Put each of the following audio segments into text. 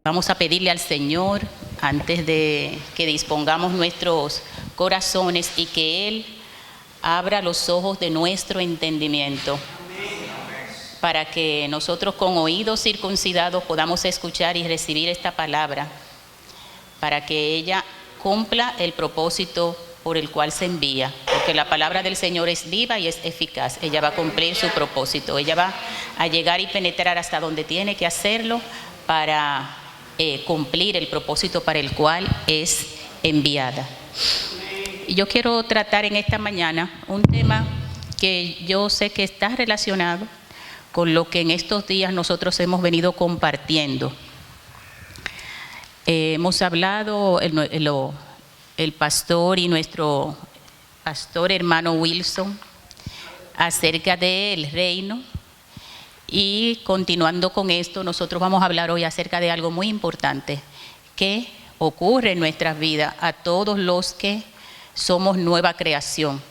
Vamos a pedirle al Señor, antes de que dispongamos nuestros corazones, y que Él abra los ojos de nuestro entendimiento, para que nosotros con oídos circuncidados podamos escuchar y recibir esta palabra, para que ella cumpla el propósito por el cual se envía, porque la palabra del Señor es viva y es eficaz. Ella va a cumplir su propósito, ella va a llegar y penetrar hasta donde tiene que hacerlo para cumplir el propósito para el cual es enviada. Y yo quiero tratar en esta mañana un tema que yo sé que está relacionado con lo que en estos días nosotros hemos venido compartiendo. Hemos hablado, el pastor y nuestro pastor hermano Wilson, acerca del reino. Y continuando con esto, nosotros vamos a hablar hoy acerca de algo muy importante que ocurre en nuestras vidas a todos los que somos nueva creación.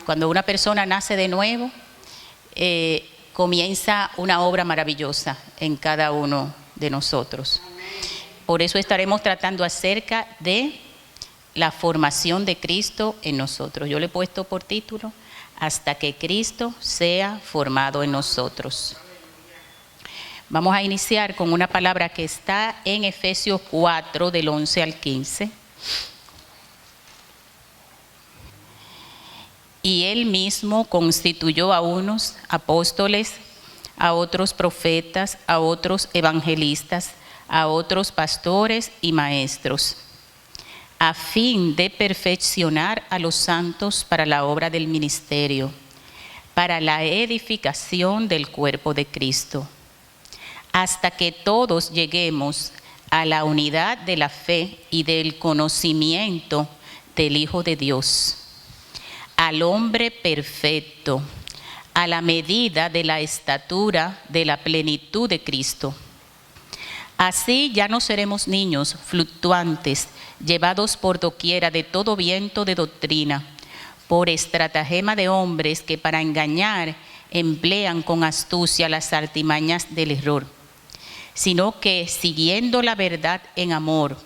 Cuando una persona nace de nuevo, comienza una obra maravillosa en cada uno de nosotros. Por eso estaremos tratando acerca de la formación de Cristo en nosotros. Yo le he puesto por título: hasta que Cristo sea formado en nosotros. Vamos a iniciar con una palabra que está en Efesios 4, del 11 al 15. Y Él mismo constituyó a unos apóstoles, a otros profetas, a otros evangelistas, a otros pastores y maestros, a fin de perfeccionar a los santos para la obra del ministerio, para la edificación del cuerpo de Cristo, hasta que todos lleguemos a la unidad de la fe y del conocimiento del Hijo de Dios, al hombre perfecto, a la medida de la estatura de la plenitud de Cristo. Así ya no seremos niños fluctuantes, llevados por doquiera de todo viento de doctrina, por estratagema de hombres que para engañar emplean con astucia las artimañas del error, sino que siguiendo la verdad en amor,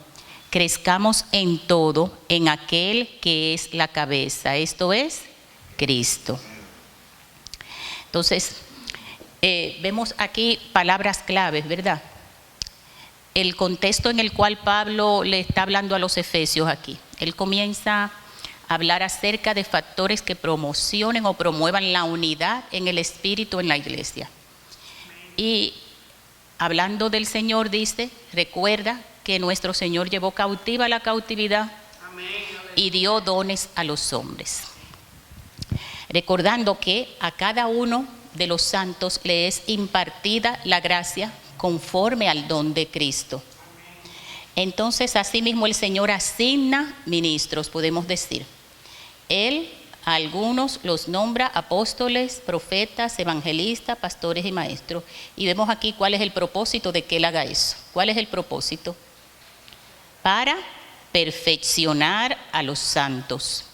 crezcamos en todo en aquel que es la cabeza, esto es Cristo. Entonces, vemos aquí palabras claves, ¿verdad? El contexto en el cual Pablo le está hablando a los efesios aquí. Él comienza a hablar acerca de factores que promocionen o promuevan la unidad en el espíritu en la iglesia. Y hablando del Señor, dice: recuerda que nuestro Señor llevó cautiva la cautividad y dio dones a los hombres. Recordando que a cada uno de los santos le es impartida la gracia conforme al don de Cristo. Entonces, asimismo, el Señor asigna ministros, podemos decir. Él a algunos los nombra apóstoles, profetas, evangelistas, pastores y maestros. Y vemos aquí cuál es el propósito de que Él haga eso. ¿Cuál es el propósito? Para perfeccionar a los santos,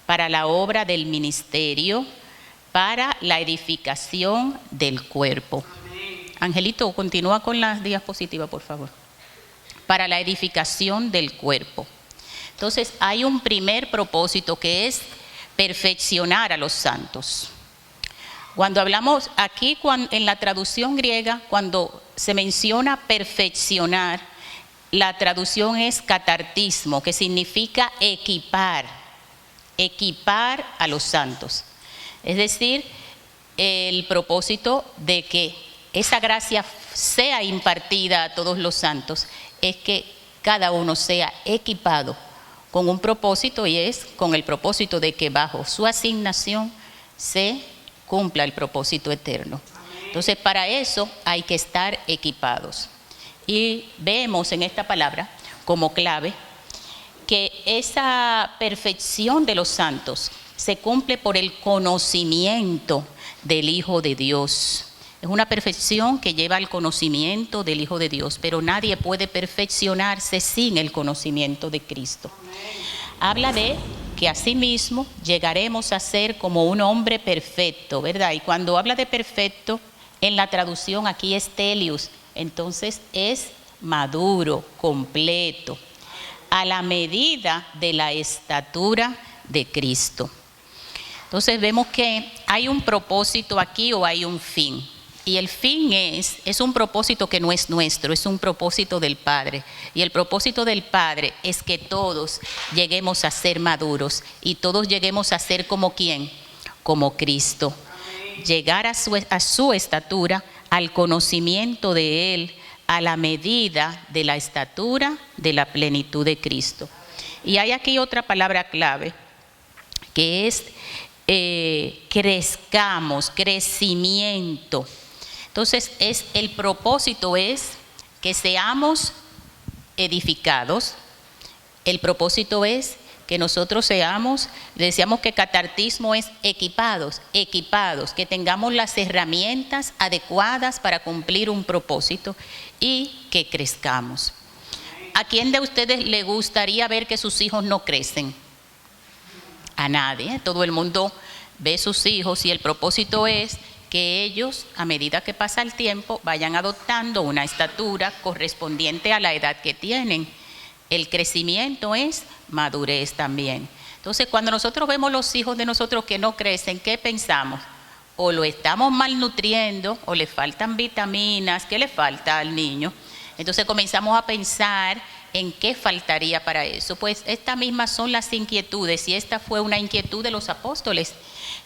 para la obra del ministerio, para la edificación del cuerpo. Angelito, continúa con las diapositivas, por favor. Para la edificación del cuerpo. Entonces, hay un primer propósito que es perfeccionar a los santos. Cuando hablamos aquí, en la traducción griega, cuando se menciona perfeccionar, la traducción es catartismo, que significa equipar a los santos. Es decir, el propósito de que esa gracia sea impartida a todos los santos es que cada uno sea equipado con un propósito, y es con el propósito de que bajo su asignación se cumpla el propósito eterno. Entonces, para eso hay que estar equipados. Y vemos en esta palabra como clave que esa perfección de los santos se cumple por el conocimiento del Hijo de Dios. Es una perfección que lleva al conocimiento del Hijo de Dios, pero nadie puede perfeccionarse sin el conocimiento de Cristo. Habla de que asimismo llegaremos a ser como un hombre perfecto, ¿verdad? Y cuando habla de perfecto, en la traducción aquí es telios, entonces es maduro, completo, a la medida de la estatura de Cristo. Entonces vemos que hay un propósito aquí o hay un fin. Y el fin es un propósito que no es nuestro, es un propósito del Padre. Y el propósito del Padre es que todos lleguemos a ser maduros y todos lleguemos a ser como ¿quién? Como Cristo. Amén. Llegar a su estatura, al conocimiento de Él, a la medida de la estatura de la plenitud de Cristo. Y hay aquí otra palabra clave, que es crezcamos, crecimiento. Entonces el propósito es que seamos edificados. El propósito es que nosotros seamos, decíamos que catartismo es equipados, que tengamos las herramientas adecuadas para cumplir un propósito y que crezcamos. ¿A quién de ustedes le gustaría ver que sus hijos no crecen? A nadie. Todo el mundo ve sus hijos y el propósito es que ellos, a medida que pasa el tiempo, vayan adoptando una estatura correspondiente a la edad que tienen. El crecimiento es madurez también. Entonces, cuando nosotros vemos los hijos de nosotros que no crecen, ¿qué pensamos? O lo estamos malnutriendo, o le faltan vitaminas, ¿qué le falta al niño? Entonces comenzamos a pensar en qué faltaría para eso. Pues estas mismas son las inquietudes, y esta fue una inquietud de los apóstoles.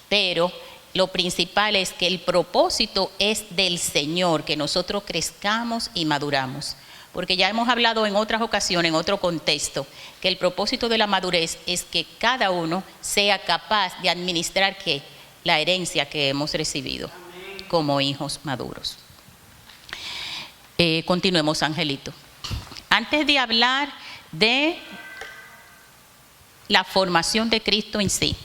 Pero lo principal es que el propósito es del Señor, que nosotros crezcamos y maduramos. Porque ya hemos hablado en otras ocasiones, en otro contexto, que el propósito de la madurez es que cada uno sea capaz de administrar ¿qué? La herencia que hemos recibido como hijos maduros. Continuemos, Angelito. Antes de hablar de la formación de Cristo en sí,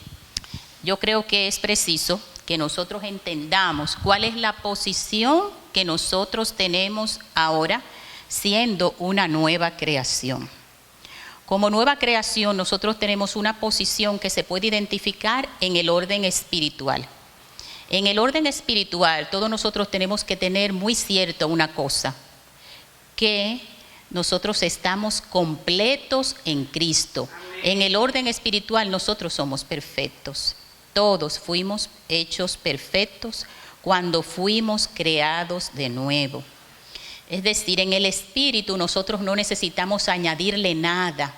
yo creo que es preciso que nosotros entendamos cuál es la posición que nosotros tenemos ahora siendo una nueva creación. Como nueva creación, nosotros tenemos una posición que se puede identificar en el orden espiritual. En el orden espiritual, todos nosotros tenemos que tener muy cierto una cosa, que nosotros estamos completos en Cristo. En el orden espiritual nosotros somos perfectos. Todos fuimos hechos perfectos cuando fuimos creados de nuevo. Es decir, en el espíritu nosotros no necesitamos añadirle nada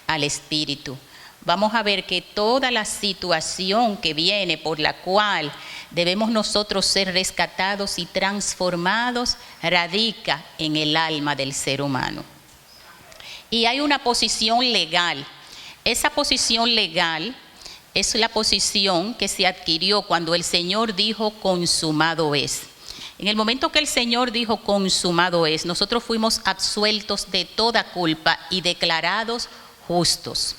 al espíritu. Vamos a ver que toda la situación que viene por la cual debemos nosotros ser rescatados y transformados radica en el alma del ser humano. Y hay una posición legal. Esa posición legal es la posición que se adquirió cuando el Señor dijo consumado es. En el momento que el Señor dijo consumado es, nosotros fuimos absueltos de toda culpa y declarados justos.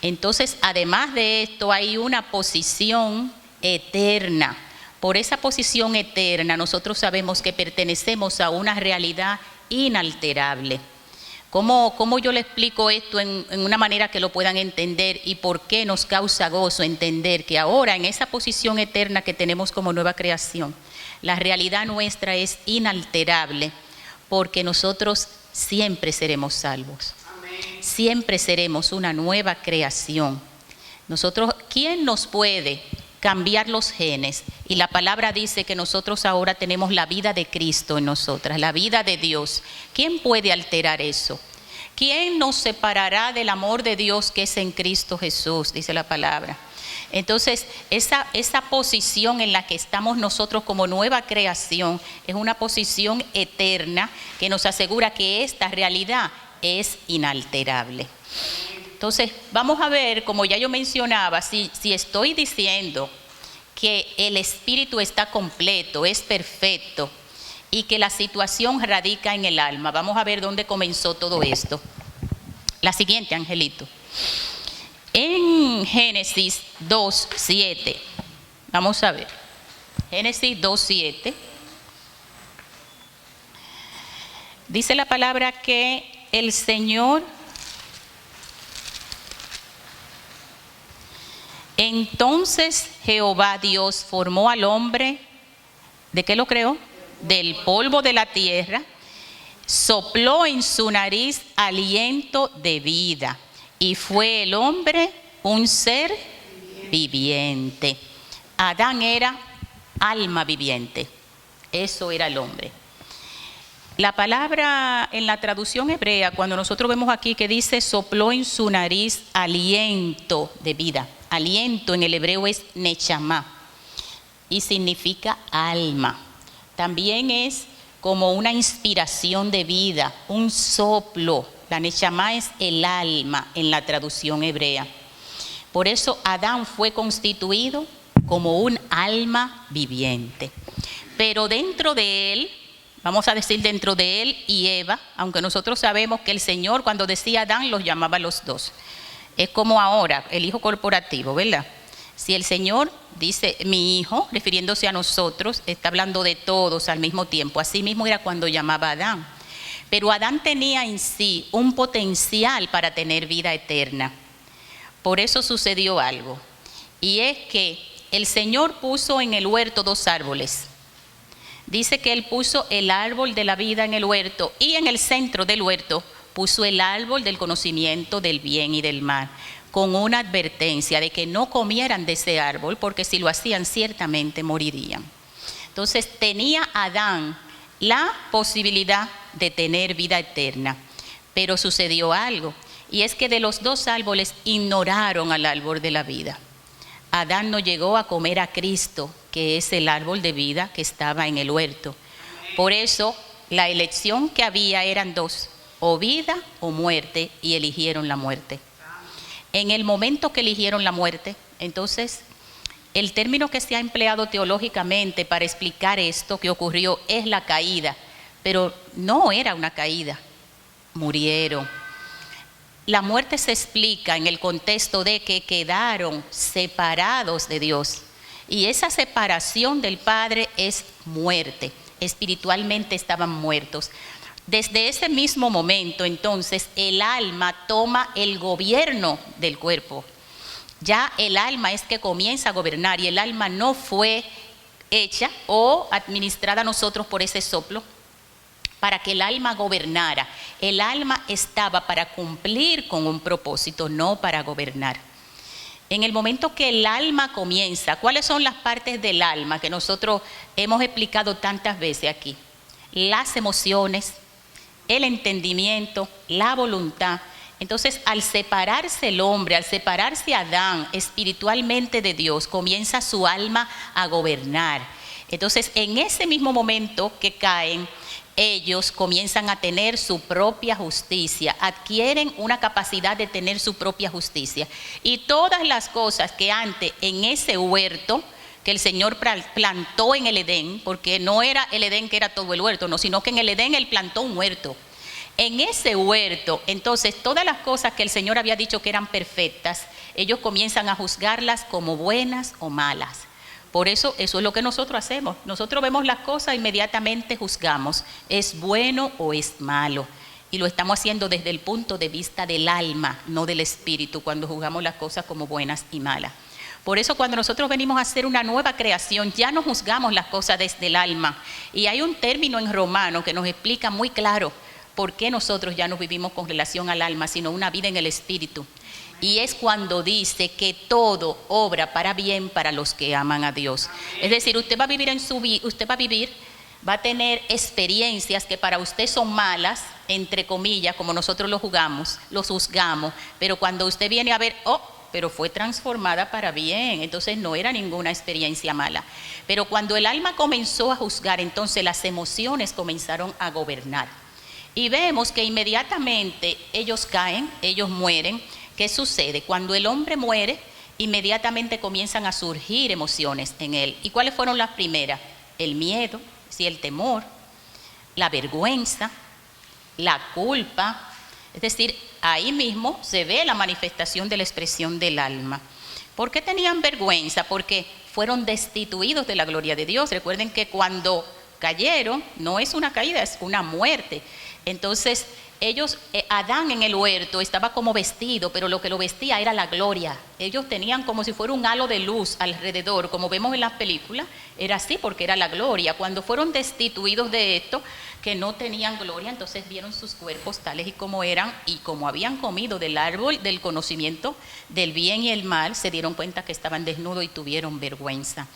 Entonces, además de esto, hay una posición eterna. Por esa posición eterna, nosotros sabemos que pertenecemos a una realidad inalterable. ¿Cómo yo le explico esto en una manera que lo puedan entender y por qué nos causa gozo entender que ahora en esa posición eterna que tenemos como nueva creación, la realidad nuestra es inalterable porque nosotros siempre seremos salvos? Siempre seremos una nueva creación. Nosotros, ¿quién nos puede cambiar los genes? Y la palabra dice que nosotros ahora tenemos la vida de Cristo en nosotras, la vida de Dios. ¿Quién puede alterar eso? ¿Quién nos separará del amor de Dios que es en Cristo Jesús? Dice la palabra. Entonces, esa posición en la que estamos nosotros como nueva creación es una posición eterna que nos asegura que esta realidad es inalterable. Entonces, vamos a ver, como ya yo mencionaba, si estoy diciendo que el espíritu está completo, es perfecto, y que la situación radica en el alma, vamos a ver dónde comenzó todo esto. La siguiente, Angelito. En Génesis 2:7, vamos a ver. Génesis 2:7. Dice la palabra que el Señor, entonces Jehová Dios formó al hombre, ¿de qué lo creó? Del polvo de la tierra, sopló en su nariz aliento de vida y fue el hombre un ser viviente. Adán era alma viviente, eso era el hombre. La palabra en la traducción hebrea, cuando nosotros vemos aquí que dice sopló en su nariz aliento de vida, aliento en el hebreo es nechamá y significa alma. También es como una inspiración de vida, un soplo. La nechamá es el alma en la traducción hebrea. Por eso Adán fue constituido como un alma viviente. Pero dentro de él, vamos a decir dentro de él y Eva, aunque nosotros sabemos que el Señor cuando decía Adán los llamaba a los dos. Es como ahora, el hijo corporativo, ¿verdad? Si el Señor dice mi hijo, refiriéndose a nosotros, está hablando de todos al mismo tiempo. Así mismo era cuando llamaba a Adán. Pero Adán tenía en sí un potencial para tener vida eterna. Por eso sucedió algo. Y es que el Señor puso en el huerto dos árboles. Dice que Él puso el árbol de la vida en el huerto y en el centro del huerto puso el árbol del conocimiento del bien y del mal, con una advertencia de que no comieran de ese árbol, porque si lo hacían ciertamente morirían. Entonces tenía Adán la posibilidad de tener vida eterna, pero sucedió algo, y es que de los dos árboles ignoraron al árbol de la vida. Adán no llegó a comer a Cristo, que es el árbol de vida que estaba en el huerto. Por eso la elección que había eran dos, o vida o muerte, y eligieron la muerte. En el momento que eligieron la muerte, entonces el término que se ha empleado teológicamente para explicar esto que ocurrió es la caída, pero no era una caída, murieron. La muerte se explica en el contexto de que quedaron separados de Dios. Y esa separación del Padre es muerte. Espiritualmente estaban muertos. Desde ese mismo momento, entonces, el alma toma el gobierno del cuerpo. Ya el alma es que comienza a gobernar y el alma no fue hecha o administrada a nosotros por ese soplo para que el alma gobernara. El alma estaba para cumplir con un propósito, no para gobernar. En el momento que el alma comienza, ¿cuáles son las partes del alma que nosotros hemos explicado tantas veces aquí? Las emociones, el entendimiento, la voluntad. Entonces, al separarse el hombre, al separarse Adán espiritualmente de Dios, comienza su alma a gobernar. Entonces, en ese mismo momento que caen, ellos comienzan a tener su propia justicia, adquieren una capacidad de tener su propia justicia. Y todas las cosas que antes en ese huerto que el Señor plantó en el Edén, porque no era el Edén que era todo el huerto, no, sino que en el Edén Él plantó un huerto. En ese huerto, entonces, todas las cosas que el Señor había dicho que eran perfectas, ellos comienzan a juzgarlas como buenas o malas. Por eso, eso es lo que nosotros hacemos. Nosotros vemos las cosas e inmediatamente juzgamos. ¿Es bueno o es malo? Y lo estamos haciendo desde el punto de vista del alma, no del espíritu, cuando juzgamos las cosas como buenas y malas. Por eso, cuando nosotros venimos a hacer una nueva creación, ya no juzgamos las cosas desde el alma. Y hay un término en Romanos que nos explica muy claro por qué nosotros ya no vivimos con relación al alma, sino una vida en el espíritu. Y es cuando dice que todo obra para bien para los que aman a Dios. Es decir, usted va a vivir va a tener experiencias que para usted son malas, entre comillas, como nosotros los juzgamos, pero cuando usted viene a ver, pero fue transformada para bien, entonces no era ninguna experiencia mala. Pero cuando el alma comenzó a juzgar, entonces las emociones comenzaron a gobernar. Y vemos que inmediatamente ellos caen, ellos mueren. ¿Qué sucede? Cuando el hombre muere, inmediatamente comienzan a surgir emociones en él. ¿Y cuáles fueron las primeras? El miedo, el temor, la vergüenza, la culpa. Es decir, ahí mismo se ve la manifestación de la expresión del alma. ¿Por qué tenían vergüenza? Porque fueron destituidos de la gloria de Dios. Recuerden que cuando cayeron, no es una caída, es una muerte. Entonces, Adán en el huerto estaba como vestido, pero lo que lo vestía era la gloria. Ellos tenían como si fuera un halo de luz alrededor, como vemos en las películas, era así porque era la gloria. Cuando fueron destituidos de esto, que no tenían gloria, entonces vieron sus cuerpos tales y como eran, y como habían comido del árbol del conocimiento del bien y el mal, se dieron cuenta que estaban desnudos y tuvieron vergüenza.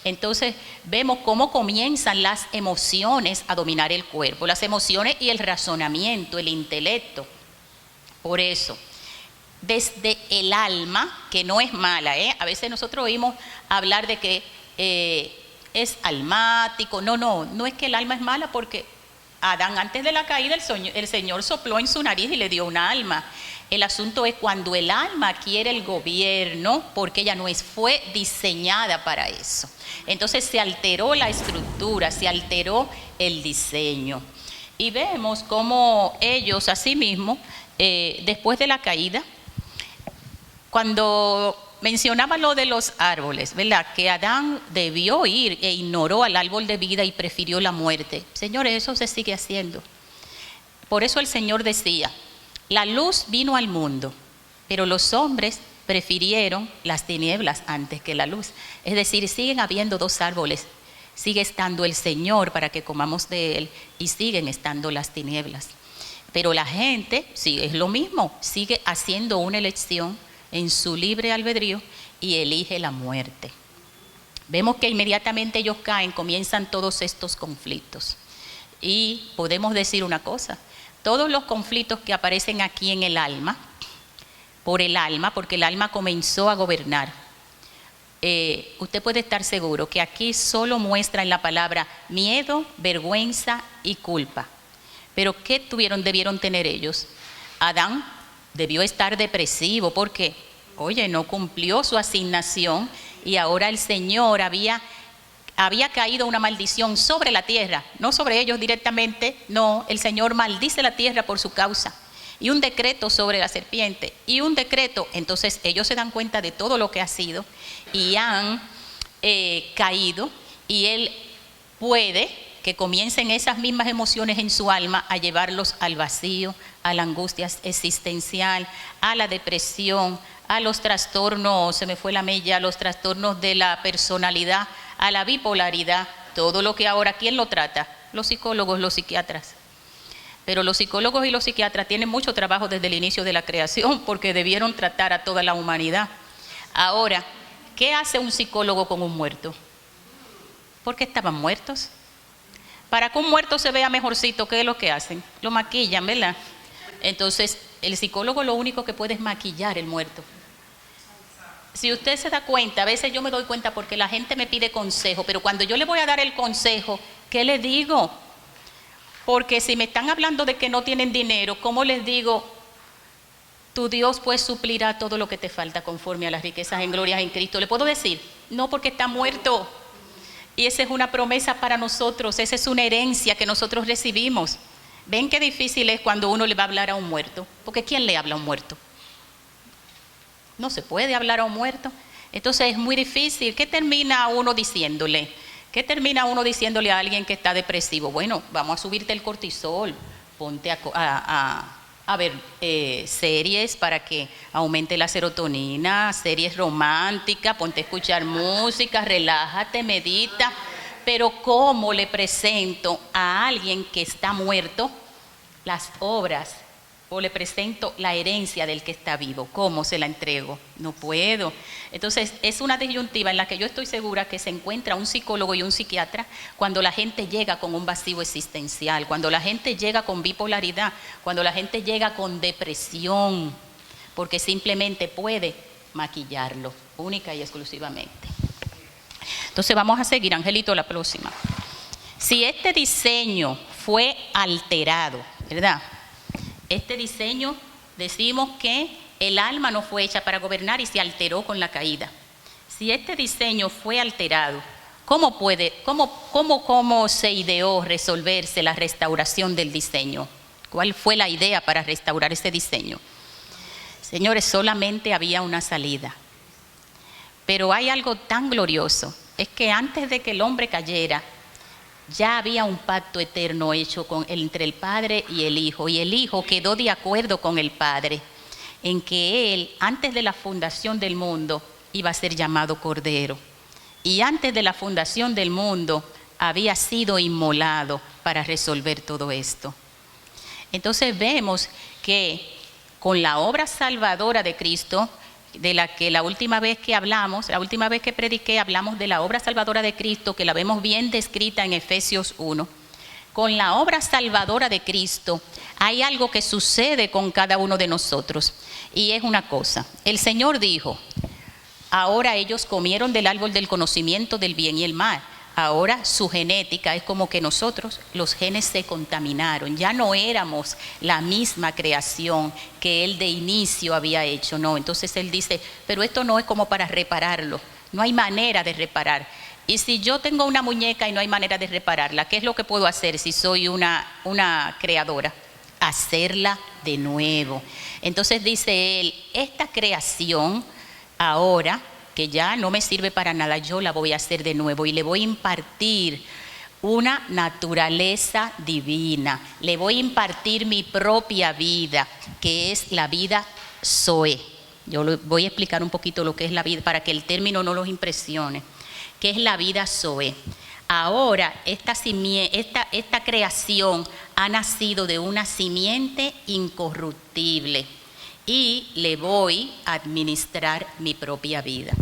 Entonces vemos cómo comienzan las emociones a dominar el cuerpo, las emociones y el razonamiento, el intelecto. Por eso, desde el alma, que no es mala, a veces nosotros oímos hablar de que es almático. No es que el alma es mala, porque Adán, antes de la caída, el Señor sopló en su nariz y le dio un alma. El asunto es cuando el alma adquiere el gobierno, porque ella no fue diseñada para eso. Entonces se alteró la estructura, se alteró el diseño. Y vemos cómo ellos, asimismo, después de la caída, cuando mencionaba lo de los árboles, ¿verdad? Que Adán debió ir e ignoró al árbol de vida y prefirió la muerte. Señores, eso se sigue haciendo. Por eso el Señor decía: la luz vino al mundo, pero los hombres prefirieron las tinieblas antes que la luz. Es decir, siguen habiendo dos árboles. Sigue estando el Señor para que comamos de Él y siguen estando las tinieblas. Pero la gente, sí, es lo mismo, sigue haciendo una elección en su libre albedrío y elige la muerte. Vemos que inmediatamente ellos caen, comienzan todos estos conflictos. Y podemos decir una cosa: todos los conflictos que aparecen aquí en el alma, por el alma, porque el alma comenzó a gobernar, usted puede estar seguro que aquí solo muestra en la palabra miedo, vergüenza y culpa. Pero ¿qué debieron tener ellos? Adán debió estar depresivo porque, oye, no cumplió su asignación y ahora el Señor había caído una maldición sobre la tierra, no sobre ellos directamente, no, el Señor maldice la tierra por su causa, y un decreto sobre la serpiente, y un decreto. Entonces ellos se dan cuenta de todo lo que ha sido, y han caído, y Él puede que comiencen esas mismas emociones en su alma a llevarlos al vacío, a la angustia existencial, a la depresión, a los trastornos, se me fue la mella, a los trastornos de la personalidad, a la bipolaridad, todo lo que ahora, ¿quién lo trata? Los psicólogos, los psiquiatras. Pero los psicólogos y los psiquiatras tienen mucho trabajo desde el inicio de la creación, porque debieron tratar a toda la humanidad. Ahora, ¿qué hace un psicólogo con un muerto? ¿Por qué estaban muertos? Para que un muerto se vea mejorcito, ¿qué es lo que hacen? Lo maquillan, ¿verdad? Entonces, el psicólogo lo único que puede es maquillar el muerto. Si usted se da cuenta, a veces yo me doy cuenta porque la gente me pide consejo, pero cuando yo le voy a dar el consejo, ¿qué le digo? Porque si me están hablando de que no tienen dinero, ¿cómo les digo? Tu Dios pues suplirá todo lo que te falta conforme a las riquezas en gloria en Cristo. ¿Le puedo decir? No, porque está muerto. Y esa es una promesa para nosotros, esa es una herencia que nosotros recibimos. ¿Ven qué difícil es cuando uno le va a hablar a un muerto? Porque ¿quién le habla a un muerto? No se puede hablar a un muerto. Entonces es muy difícil. ¿Qué termina uno diciéndole? ¿Qué termina uno diciéndole a alguien que está depresivo? Bueno, vamos a subirte el cortisol, ponte a ver series para que aumente la serotonina, series románticas, ponte a escuchar música, relájate, medita. Pero ¿cómo le presento a alguien que está muerto las obras? O le presento la herencia del que está vivo. ¿Cómo se la entrego? No puedo. Entonces es una disyuntiva en la que yo estoy segura que se encuentra un psicólogo y un psiquiatra cuando la gente llega con un vacío existencial, cuando la gente llega con bipolaridad, cuando la gente llega con depresión, porque simplemente puede maquillarlo, única y exclusivamente. Entonces vamos a seguir, Angelito, la próxima. Si este diseño fue alterado, ¿verdad? Este diseño, decimos que el alma no fue hecha para gobernar y se alteró con la caída. Si este diseño fue alterado, ¿cómo se ideó resolverse la restauración del diseño? ¿Cuál fue la idea para restaurar ese diseño? Señores, solamente había una salida. Pero hay algo tan glorioso, es que antes de que el hombre cayera, ya había un pacto eterno hecho entre el Padre y el Hijo quedó de acuerdo con el Padre en que Él, antes de la fundación del mundo, iba a ser llamado Cordero. Y antes de la fundación del mundo, había sido inmolado para resolver todo esto. Entonces vemos que con la obra salvadora de Cristo, de la que la última vez que prediqué, hablamos de la obra salvadora de Cristo, que la vemos bien descrita en Efesios 1. Con la obra salvadora de Cristo hay algo que sucede con cada uno de nosotros, y es una cosa. El Señor dijo: ahora ellos comieron del árbol del conocimiento del bien y el mal. Ahora su genética es como que nosotros, los genes se contaminaron. Ya no éramos la misma creación que Él de inicio había hecho. No, entonces Él dice, pero esto no es como para repararlo. No hay manera de reparar. Y si yo tengo una muñeca y no hay manera de repararla, ¿qué es lo que puedo hacer si soy una creadora? Hacerla de nuevo. Entonces dice Él, esta creación ahora, que ya no me sirve para nada, yo la voy a hacer de nuevo y le voy a impartir una naturaleza divina. Le voy a impartir mi propia vida, que es la vida Zoe. Yo voy a explicar un poquito lo que es la vida, para que el término no los impresione. ¿Qué es la vida Zoe? Ahora, esta creación ha nacido de una simiente incorruptible, y le voy a administrar mi propia vida.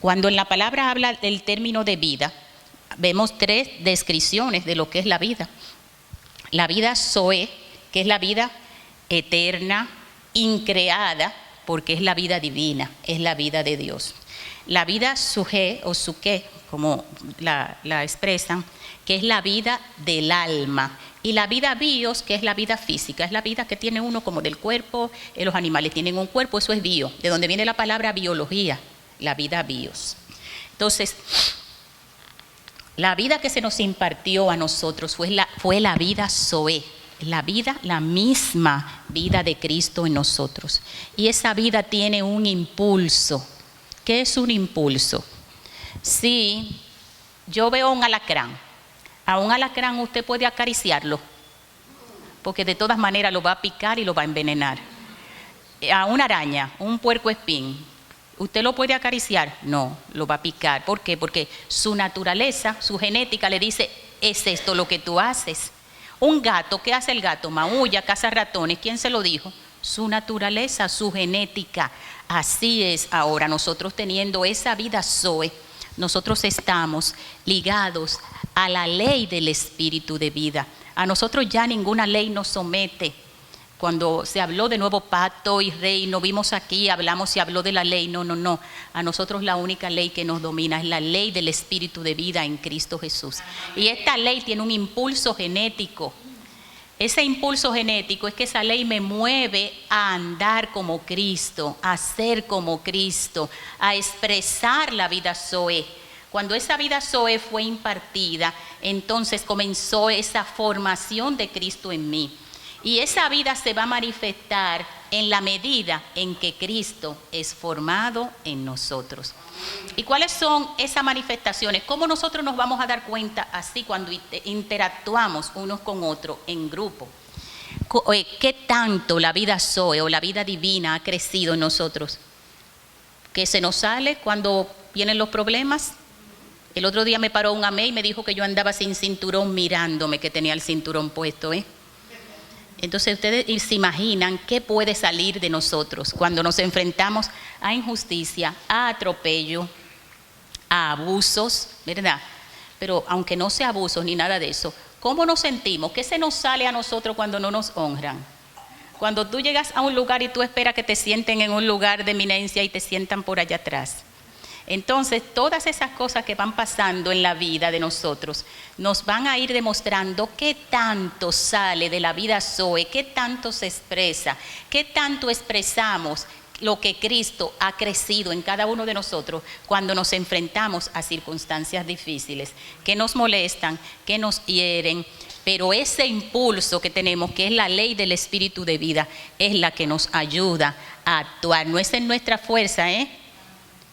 Cuando en la palabra habla del término de vida, vemos 3 descripciones de lo que es la vida. La vida Zoe, que es la vida eterna, increada, porque es la vida divina, es la vida de Dios. La vida Suje o Suke, como la expresan, que es la vida del alma. Y la vida bios, que es la vida física, es la vida que tiene uno como del cuerpo. Los animales tienen un cuerpo, eso es bio, de donde viene la palabra biología, la vida bios. Entonces, la vida que se nos impartió a nosotros fue la vida Zoe, la misma vida de Cristo en nosotros. Y esa vida tiene un impulso. ¿Qué es un impulso? Si yo veo un alacrán, a un alacrán usted puede acariciarlo, porque de todas maneras lo va a picar y lo va a envenenar. A una araña, un puercoespín, ¿usted lo puede acariciar? No, lo va a picar. ¿Por qué? Porque su naturaleza, su genética le dice, es esto lo que tú haces. Un gato, ¿qué hace el gato? Maulla, caza ratones. ¿Quién se lo dijo? Su naturaleza, su genética. Así es ahora, nosotros teniendo esa vida Zoe, nosotros estamos ligados a la ley del espíritu de vida. A nosotros ya ninguna ley nos somete. Cuando se habló de nuevo pacto y reino, vimos aquí, hablamos y habló de la ley. No. A nosotros la única ley que nos domina es la ley del espíritu de vida en Cristo Jesús. Y esta ley tiene un impulso genético. Ese impulso genético es que esa ley me mueve a andar como Cristo, a ser como Cristo, a expresar la vida Zoe. Cuando esa vida Zoe fue impartida, entonces comenzó esa formación de Cristo en mí. Y esa vida se va a manifestar en la medida en que Cristo es formado en nosotros. ¿Y cuáles son esas manifestaciones? ¿Cómo nosotros nos vamos a dar cuenta así cuando interactuamos unos con otros en grupo? ¿Qué tanto la vida Zoe o la vida divina ha crecido en nosotros? ¿Que se nos sale cuando vienen los problemas? El otro día me paró un amé y me dijo que yo andaba sin cinturón mirándome que tenía el cinturón puesto, Entonces ustedes se imaginan qué puede salir de nosotros cuando nos enfrentamos a injusticia, a atropello, a abusos, ¿verdad? Pero aunque no sea abusos ni nada de eso, ¿cómo nos sentimos? ¿Qué se nos sale a nosotros cuando no nos honran? Cuando tú llegas a un lugar y tú esperas que te sienten en un lugar de eminencia y te sientan por allá atrás. Entonces, todas esas cosas que van pasando en la vida de nosotros nos van a ir demostrando qué tanto sale de la vida Zoe, qué tanto se expresa, qué tanto expresamos lo que Cristo ha crecido en cada uno de nosotros cuando nos enfrentamos a circunstancias difíciles, que nos molestan, que nos hieren. Pero ese impulso que tenemos, que es la ley del espíritu de vida, es la que nos ayuda a actuar. No es en nuestra fuerza,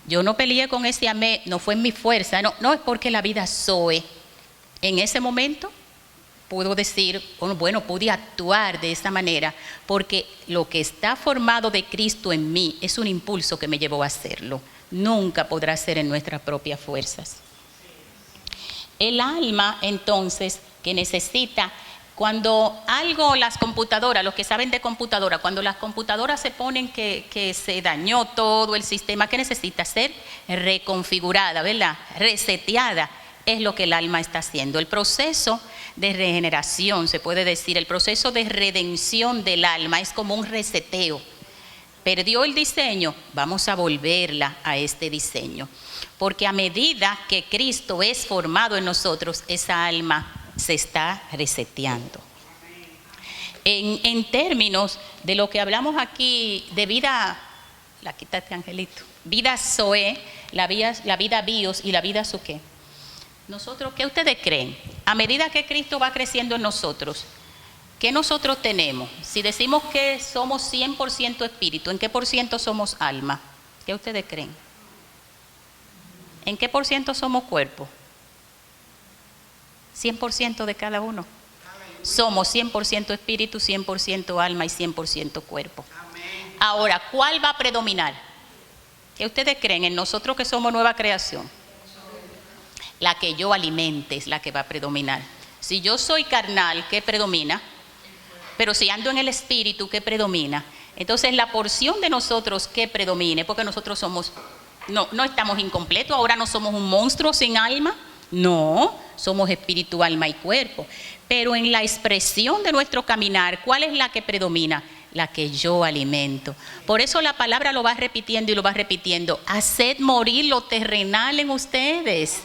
Yo no peleé con ese amé, no fue en mi fuerza, no es porque la vida Zoe En ese momento puedo decir, bueno, pude actuar de esa manera porque lo que está formado de Cristo en mí es un impulso que me llevó a hacerlo. Nunca podrá ser en nuestras propias fuerzas. El alma, entonces, que necesita, cuando algo, las computadoras, los que saben de computadora, cuando las computadoras se ponen que se dañó todo el sistema, ¿qué necesita ser? Reconfigurada, ¿verdad? Reseteada. Es lo que el alma está haciendo. El proceso de regeneración, se puede decir, el proceso de redención del alma es como un reseteo. Perdió el diseño, vamos a volverla a este diseño. Porque a medida que Cristo es formado en nosotros, esa alma se está reseteando. En términos de lo que hablamos aquí de vida, la quítate Angelito, vida Zoe, la vida bios y la vida Suke. Nosotros, ¿qué ustedes creen? A medida que Cristo va creciendo en nosotros, ¿qué nosotros tenemos? Si decimos que somos 100% espíritu, ¿en qué por ciento somos alma? ¿Qué ustedes creen? ¿En qué por ciento somos cuerpo? 100% de cada uno. Somos 100% espíritu, 100% alma y 100% cuerpo. Ahora, ¿cuál va a predominar? ¿Qué ustedes creen en nosotros que somos nueva creación? La que yo alimente es la que va a predominar. Si yo soy carnal, ¿qué predomina? Pero si ando en el espíritu, ¿qué predomina? Entonces la porción de nosotros que predomine, porque nosotros somos, no estamos incompletos, ahora no somos un monstruo sin alma, no, somos espíritu, alma y cuerpo. Pero en la expresión de nuestro caminar, ¿cuál es la que predomina? La que yo alimento. Por eso la palabra lo va repitiendo y lo va repitiendo. Haced morir lo terrenal en ustedes.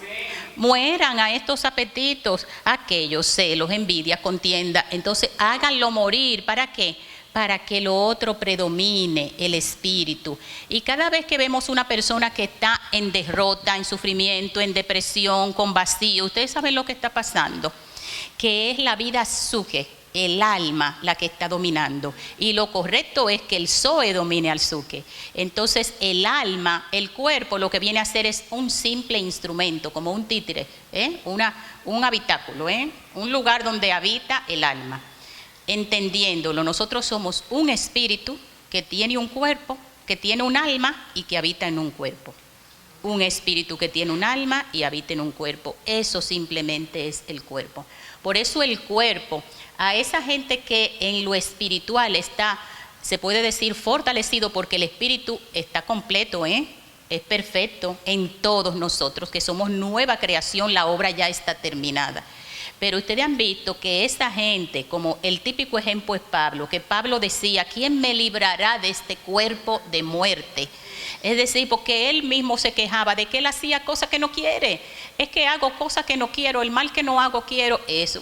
Mueran a estos apetitos, aquellos celos, envidia, contienda. Entonces háganlo morir. ¿Para qué? Para que lo otro predomine, el espíritu. Y cada vez que vemos una persona que está en derrota, en sufrimiento, en depresión, con vacío, ustedes saben lo que está pasando, que es la vida suke, el alma la que está dominando. Y lo correcto es que el Zoe domine al suke. Entonces el alma, el cuerpo, lo que viene a hacer es un simple instrumento, como un títere, un habitáculo, un lugar donde habita el alma. Entendiéndolo, nosotros somos un espíritu que tiene un cuerpo, que tiene un alma y que habita en un cuerpo. Un espíritu que tiene un alma y habita en un cuerpo. Eso simplemente es el cuerpo. Por eso el cuerpo, a esa gente que en lo espiritual está, se puede decir, fortalecido, porque el espíritu está completo, es perfecto en todos nosotros, que somos nueva creación, la obra ya está terminada. Pero ustedes han visto que esa gente, como el típico ejemplo es Pablo, que Pablo decía, ¿quién me librará de este cuerpo de muerte? Es decir, porque él mismo se quejaba de que él hacía cosas que no quiere. Es que hago cosas que no quiero, el mal que no hago quiero. Es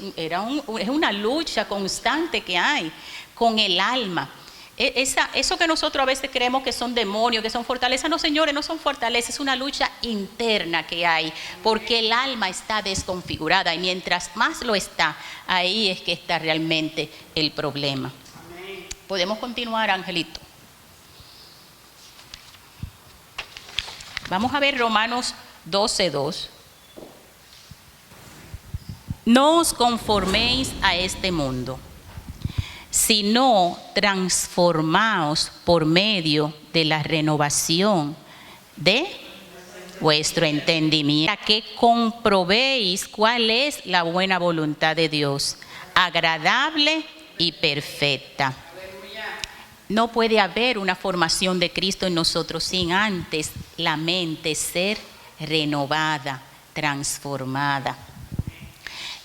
una lucha constante que hay con el alma. Eso que nosotros a veces creemos que son demonios, que son fortalezas, no señores, no son fortalezas, es una lucha interna que hay, porque el alma está desconfigurada y mientras más lo está, ahí es que está realmente el problema. Amén. Podemos continuar, Angelito. Vamos a ver Romanos 12:2. No os conforméis a este mundo, sino transformaos por medio de la renovación de vuestro entendimiento, para que comprobéis cuál es la buena voluntad de Dios, agradable y perfecta. No puede haber una formación de Cristo en nosotros sin antes la mente ser renovada, transformada.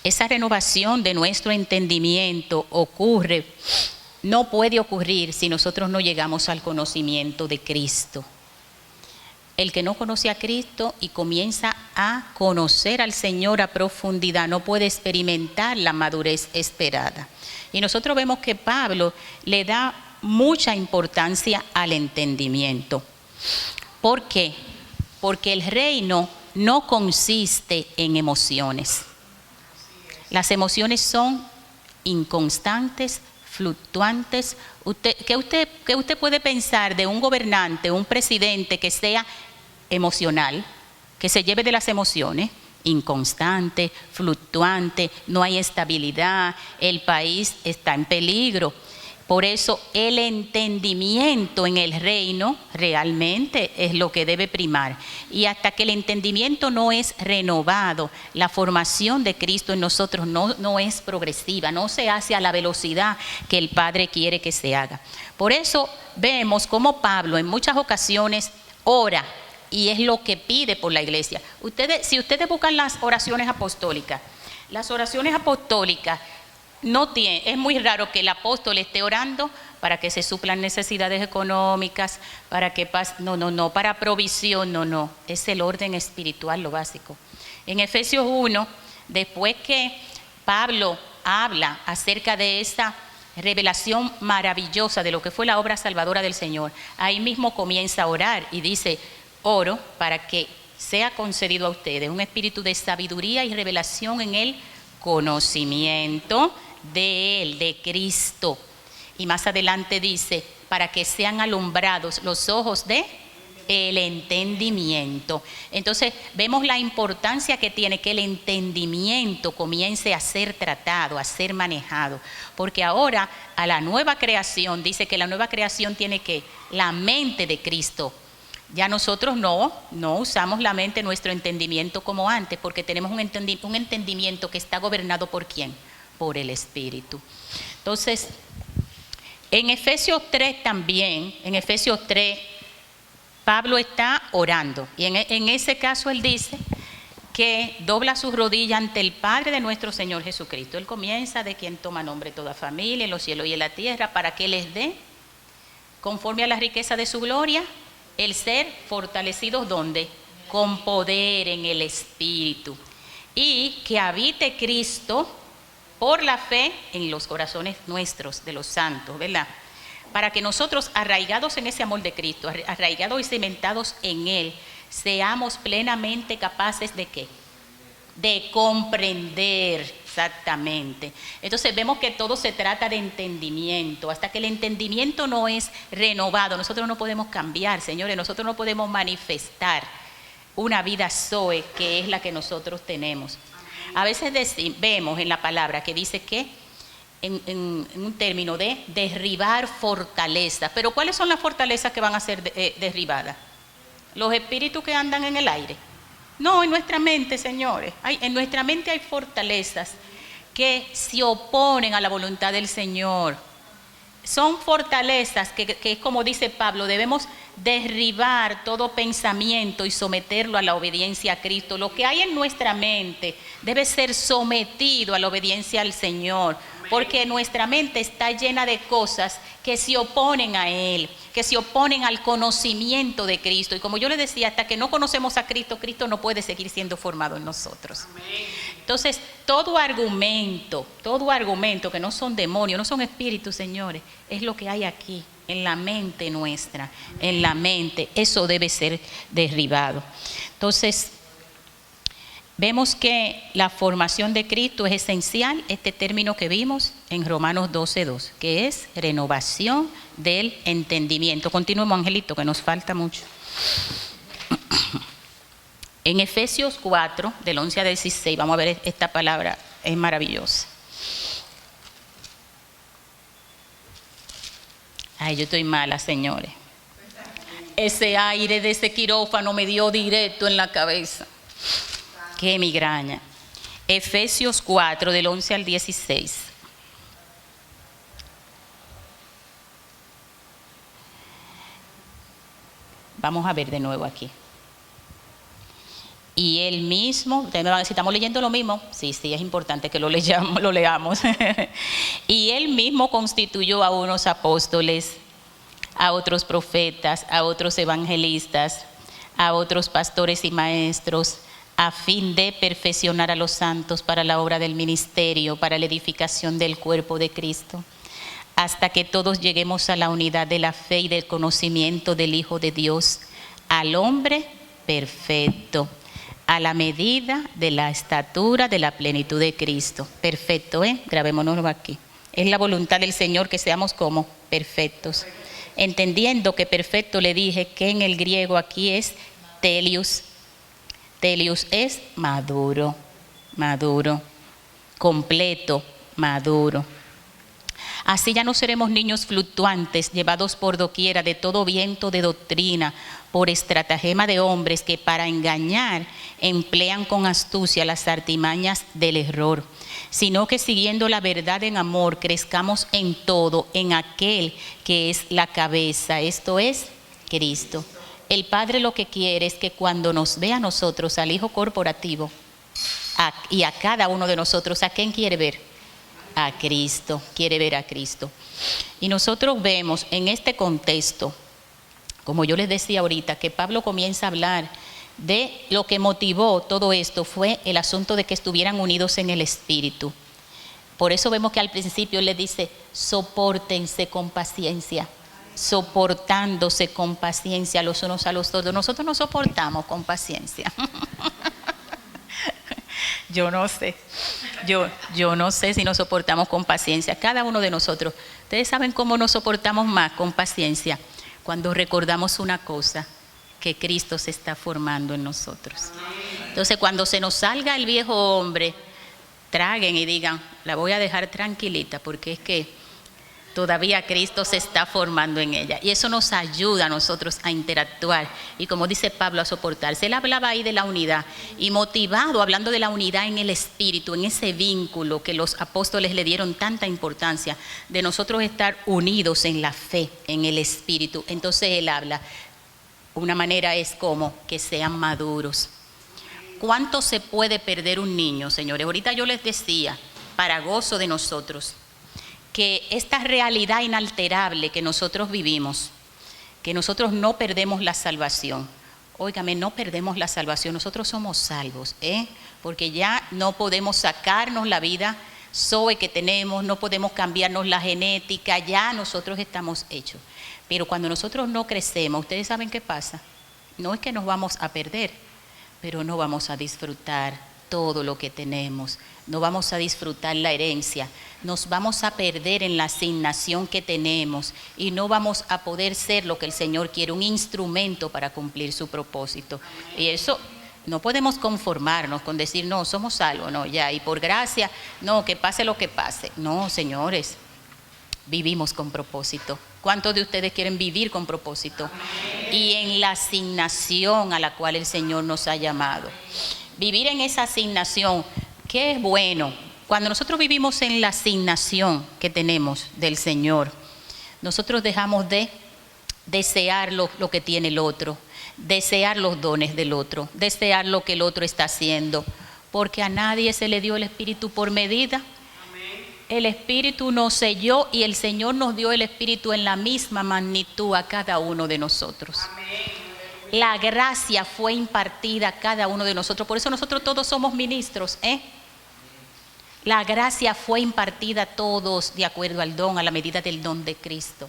Esa renovación de nuestro entendimiento no puede ocurrir si nosotros no llegamos al conocimiento de Cristo. El que no conoce a Cristo y comienza a conocer al Señor a profundidad no puede experimentar la madurez esperada. Y nosotros vemos que Pablo le da mucha importancia al entendimiento. ¿Por qué? Porque el reino no consiste en emociones. Las emociones son inconstantes, fluctuantes. ¿Qué usted puede pensar de un gobernante, un presidente que sea emocional, que se lleve de las emociones? inconstante, fluctuante, no hay estabilidad, el país está en peligro. Por eso el entendimiento en el reino realmente es lo que debe primar. Y hasta que el entendimiento no es renovado, la formación de Cristo en nosotros no es progresiva, no se hace a la velocidad que el Padre quiere que se haga. Por eso vemos como Pablo en muchas ocasiones ora, y es lo que pide por la iglesia. Si ustedes buscan las oraciones apostólicas es muy raro que el apóstol esté orando para que se suplan necesidades económicas, para que pase, para provisión, no, es el orden espiritual lo básico. En Efesios 1, después que Pablo habla acerca de esa revelación maravillosa de lo que fue la obra salvadora del Señor, ahí mismo comienza a orar y dice: oro para que sea concedido a ustedes un espíritu de sabiduría y revelación en el conocimiento de Él, de Cristo. Y más adelante dice: para que sean alumbrados los ojos de el entendimiento. Entonces vemos la importancia que tiene que el entendimiento comience a ser tratado, a ser manejado, porque ahora a la nueva creación, dice que la nueva creación tiene que la mente de Cristo. Ya nosotros no usamos la mente, nuestro entendimiento como antes, porque tenemos un entendimiento que está gobernado ¿por quién? Por el Espíritu. Entonces, en Efesios 3 también, en Efesios 3, Pablo está orando. Y en ese caso él dice que dobla sus rodillas ante el Padre de nuestro Señor Jesucristo. Él comienza: de quien toma nombre toda familia en los cielos y en la tierra, para que les dé, conforme a la riqueza de su gloria, el ser fortalecidos, ¿dónde? Con poder en el Espíritu. Y que habite Cristo por la fe en los corazones nuestros, de los santos, ¿verdad? Para que nosotros, arraigados en ese amor de Cristo, arraigados y cimentados en Él, seamos plenamente capaces ¿de qué? De comprender exactamente. Entonces vemos que todo se trata de entendimiento. Hasta que el entendimiento no es renovado, nosotros no podemos cambiar, señores, nosotros no podemos manifestar una vida Zoe, que es la que nosotros tenemos. A veces vemos en la palabra que dice que en un término de derribar fortalezas. Pero ¿cuáles son las fortalezas que van a ser derribadas? ¿Los espíritus que andan en el aire? No, en nuestra mente, señores. En nuestra mente hay fortalezas que se oponen a la voluntad del Señor. Son fortalezas que como dice Pablo, debemos derribar todo pensamiento y someterlo a la obediencia a Cristo. Lo que hay en nuestra mente debe ser sometido a la obediencia al Señor, porque nuestra mente está llena de cosas que se oponen a Él, que se oponen al conocimiento de Cristo. Y como yo les decía, hasta que no conocemos a Cristo, Cristo no puede seguir siendo formado en nosotros. Entonces, todo argumento que no son demonios, no son espíritus, señores, es lo que hay aquí, en la mente nuestra, en la mente. Eso debe ser derribado. Entonces, vemos que la formación de Cristo es esencial, este término que vimos en Romanos 12:2, que es renovación del entendimiento. Continuemos, Angelito, que nos falta mucho. En Efesios 4, del 11 al 16, vamos a ver esta palabra, es maravillosa. Ay, yo estoy mala, señores. Ese aire de ese quirófano me dio directo en la cabeza. Qué migraña. Efesios 4, del 11 al 16. Vamos a ver de nuevo aquí. Y él mismo, ustedes me van a decir, ¿estamos leyendo lo mismo? Sí, es importante que lo leamos. Y él mismo constituyó a unos apóstoles, a otros profetas, a otros evangelistas, a otros pastores y maestros, a fin de perfeccionar a los santos para la obra del ministerio, para la edificación del cuerpo de Cristo, hasta que todos lleguemos a la unidad de la fe y del conocimiento del Hijo de Dios, al hombre perfecto, a la medida de la estatura de la plenitud de Cristo. Perfecto, grabémonoslo aquí. Es la voluntad del Señor que seamos como perfectos. Entendiendo que perfecto, le dije que en el griego aquí es telios. Telius es maduro, maduro, completo, maduro. Así ya no seremos niños fluctuantes, llevados por doquiera de todo viento de doctrina, por estratagema de hombres que para engañar emplean con astucia las artimañas del error, sino que siguiendo la verdad en amor, crezcamos en todo, en aquel que es la cabeza, esto es Cristo. El Padre lo que quiere es que cuando nos ve a nosotros, al Hijo corporativo, y a cada uno de nosotros, ¿a quién quiere ver? A Cristo, quiere ver a Cristo. Y nosotros vemos en este contexto, como yo les decía ahorita, que Pablo comienza a hablar de lo que motivó todo esto, fue el asunto de que estuvieran unidos en el Espíritu. Por eso vemos que al principio le dice, sopórtense con paciencia, soportándose con paciencia los unos a los otros. Nosotros nos soportamos con paciencia. Yo no sé, yo no sé si nos soportamos con paciencia, cada uno de nosotros. Ustedes saben cómo nos soportamos más con paciencia, cuando recordamos una cosa, que Cristo se está formando en nosotros. Entonces cuando se nos salga el viejo hombre, traguen y digan, la voy a dejar tranquilita, porque es que todavía Cristo se está formando en ella. Y eso nos ayuda a nosotros a interactuar. Y como dice Pablo, a soportarse. Él hablaba ahí de la unidad. Y motivado, hablando de la unidad en el Espíritu, en ese vínculo que los apóstoles le dieron tanta importancia, de nosotros estar unidos en la fe, en el Espíritu. Entonces él habla, una manera es como que sean maduros. ¿Cuánto se puede perder un niño, señores? Ahorita yo les decía, para gozo de nosotros, que esta realidad inalterable que nosotros vivimos, que nosotros no perdemos la salvación. Óigame, no perdemos la salvación, nosotros somos salvos, porque ya no podemos sacarnos la vida Zoe que tenemos, no podemos cambiarnos la genética, ya nosotros estamos hechos. Pero cuando nosotros no crecemos, ¿ustedes saben qué pasa? No es que nos vamos a perder, pero no vamos a disfrutar todo lo que tenemos, no vamos a disfrutar la herencia, nos vamos a perder en la asignación que tenemos y no vamos a poder ser lo que el Señor quiere, un instrumento para cumplir su propósito. Y eso no podemos conformarnos con decir, no, somos salvos, no, ya, y por gracia, no, que pase lo que pase. No, señores, vivimos con propósito. ¿Cuántos de ustedes quieren vivir con propósito? Y en la asignación a la cual el Señor nos ha llamado. Vivir en esa asignación, ¿qué es bueno? Cuando nosotros vivimos en la asignación que tenemos del Señor, nosotros dejamos de desear lo que tiene el otro, desear los dones del otro, desear lo que el otro está haciendo, porque a nadie se le dio el Espíritu por medida. El Espíritu nos selló y el Señor nos dio el Espíritu en la misma magnitud a cada uno de nosotros. La gracia fue impartida a cada uno de nosotros, por eso nosotros todos somos ministros, La gracia fue impartida a todos de acuerdo al don, a la medida del don de Cristo.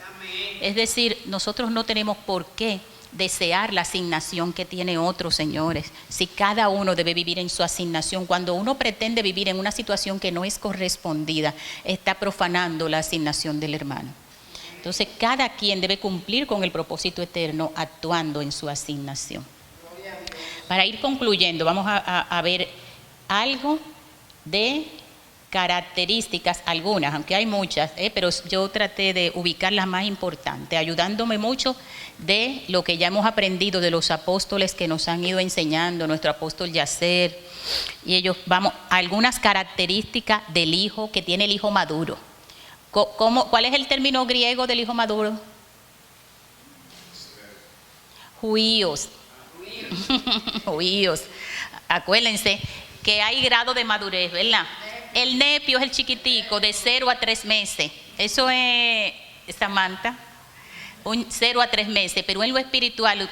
Es decir, nosotros no tenemos por qué desear la asignación que tiene otro, señores. Si cada uno debe vivir en su asignación, cuando uno pretende vivir en una situación que no es correspondida, está profanando la asignación del hermano. Entonces, cada quien debe cumplir con el propósito eterno actuando en su asignación. Para ir concluyendo, vamos a ver algo de características, algunas, aunque hay muchas, pero yo traté de ubicar las más importantes, ayudándome mucho de lo que ya hemos aprendido de los apóstoles que nos han ido enseñando, nuestro apóstol Yacer, y ellos, vamos, algunas características del hijo, que tiene el hijo maduro. ¿Cuál es el término griego del hijo maduro? Juíos. Juíos. Acuérdense que hay grado de madurez, ¿verdad? El nepio es el chiquitico, de 0 a 3 meses. Eso es, Samantha, 0 a 3 meses, pero en lo espiritual,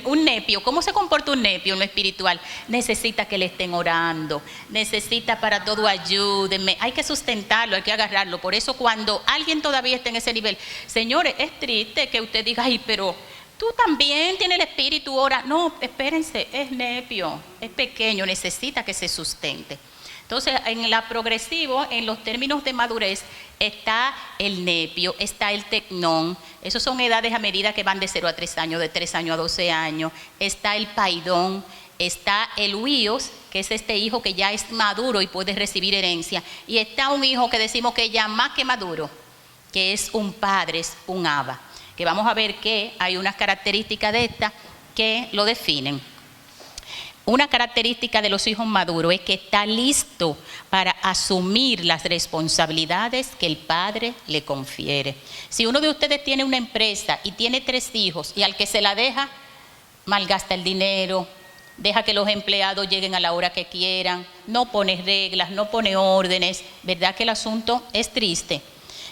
un nepio, ¿cómo se comporta un nepio en lo espiritual? Necesita que le estén orando, necesita para todo ayúdenme, hay que sustentarlo, hay que agarrarlo. Por eso cuando alguien todavía está en ese nivel, señores, es triste que usted diga, ay, pero tú también tienes el espíritu, ora. No, espérense, es nepio, es pequeño, necesita que se sustente. Entonces, en la progresivo, en los términos de madurez, está el nepio, está el tecnón. Esas son edades a medida que van de 0 a 3 años, de 3 años a 12 años. Está el paidón, está el huíos, que es este hijo que ya es maduro y puede recibir herencia, y está un hijo que decimos que ya más que maduro, que es un padre, es un Abba, que vamos a ver que hay unas características de esta que lo definen. Una característica de los hijos maduros es que está listo para asumir las responsabilidades que el padre le confiere. Si uno de ustedes tiene una empresa y tiene 3 hijos y al que se la deja, malgasta el dinero, deja que los empleados lleguen a la hora que quieran, no pone reglas, no pone órdenes, ¿verdad que el asunto es triste?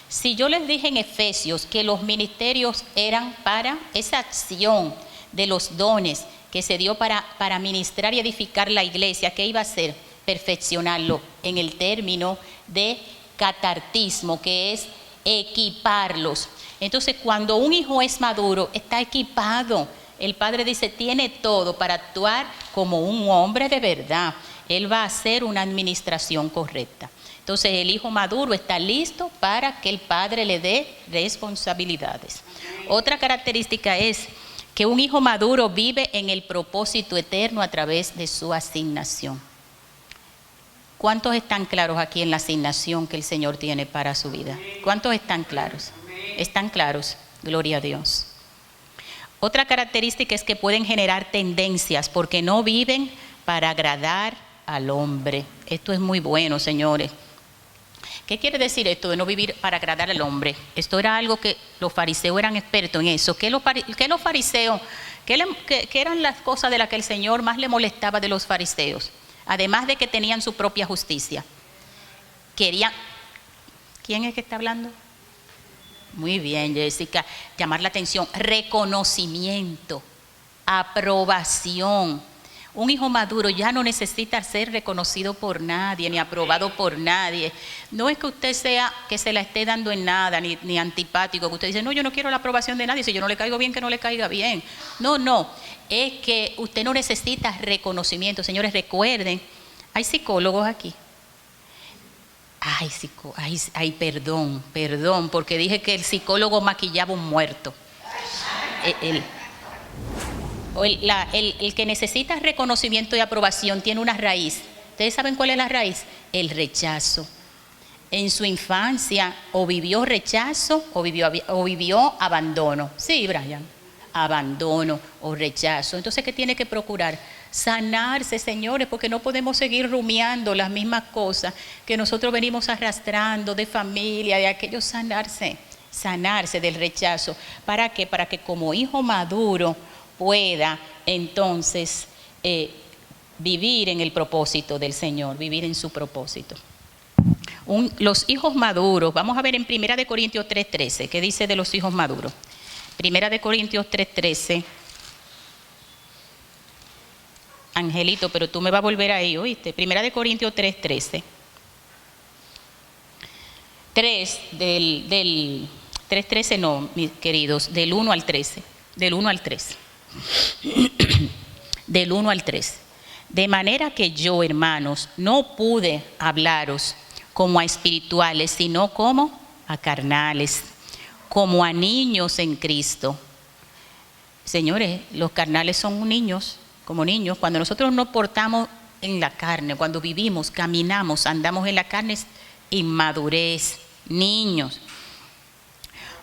Si yo les dije en Efesios que los ministerios eran para esa acción de los dones que se dio para ministrar y edificar la iglesia, ¿qué iba a hacer? Perfeccionarlo en el término de catartismo, que es equiparlos. Entonces, cuando un hijo es maduro, está equipado. El padre dice, tiene todo para actuar como un hombre de verdad. Él va a hacer una administración correcta. Entonces, el hijo maduro está listo para que el padre le dé responsabilidades. Otra característica es que un hijo maduro vive en el propósito eterno a través de su asignación. ¿Cuántos están claros aquí en la asignación que el Señor tiene para su vida? ¿Cuántos están claros? ¿Están claros? Gloria a Dios. Otra característica es que pueden generar tendencias porque no viven para agradar al hombre. Esto es muy bueno, señores. ¿Qué quiere decir esto de no vivir para agradar al hombre? Esto era algo que los fariseos eran expertos en eso. ¿Qué los fariseos, qué eran las cosas de las que el Señor más le molestaba de los fariseos? Además de que tenían su propia justicia. Querían, ¿quién es que está hablando? Muy bien, Jessica. Llamar la atención, reconocimiento, aprobación. Un hijo maduro ya no necesita ser reconocido por nadie, ni aprobado por nadie. No es que usted sea que se la esté dando en nada, ni antipático, que usted dice, no, yo no quiero la aprobación de nadie, si yo no le caigo bien, que no le caiga bien. No, es que usted no necesita reconocimiento. Señores, recuerden, hay psicólogos aquí. Ay, perdón, porque dije que el psicólogo maquillaba un muerto. El que necesita reconocimiento y aprobación tiene una raíz. ¿Ustedes saben cuál es la raíz? El rechazo. En su infancia o vivió rechazo o vivió abandono. Sí, Brian, abandono o rechazo. Entonces, ¿qué tiene que procurar? Sanarse, señores, porque no podemos seguir rumiando las mismas cosas que nosotros venimos arrastrando de familia, de aquello. Sanarse del rechazo. ¿Para qué? Para que como hijo maduro pueda entonces vivir en el propósito del Señor, vivir en su propósito. Los hijos maduros, vamos a ver en 1 Corintios 3:13, ¿qué dice de los hijos maduros? 1 Corintios 3:13. Angelito, pero tú me vas a volver ahí, ¿oíste? 1 Corintios 3:13. 3:13 no, mis queridos, del 1 al 13. Del 1 al 3. Del 1 al 3. De manera que yo, hermanos, no pude hablaros como a espirituales, sino como a carnales, como a niños en Cristo. Señores, los carnales son niños, como niños. Cuando nosotros nos portamos en la carne, cuando vivimos, caminamos, andamos en la carne, es inmadurez, niños.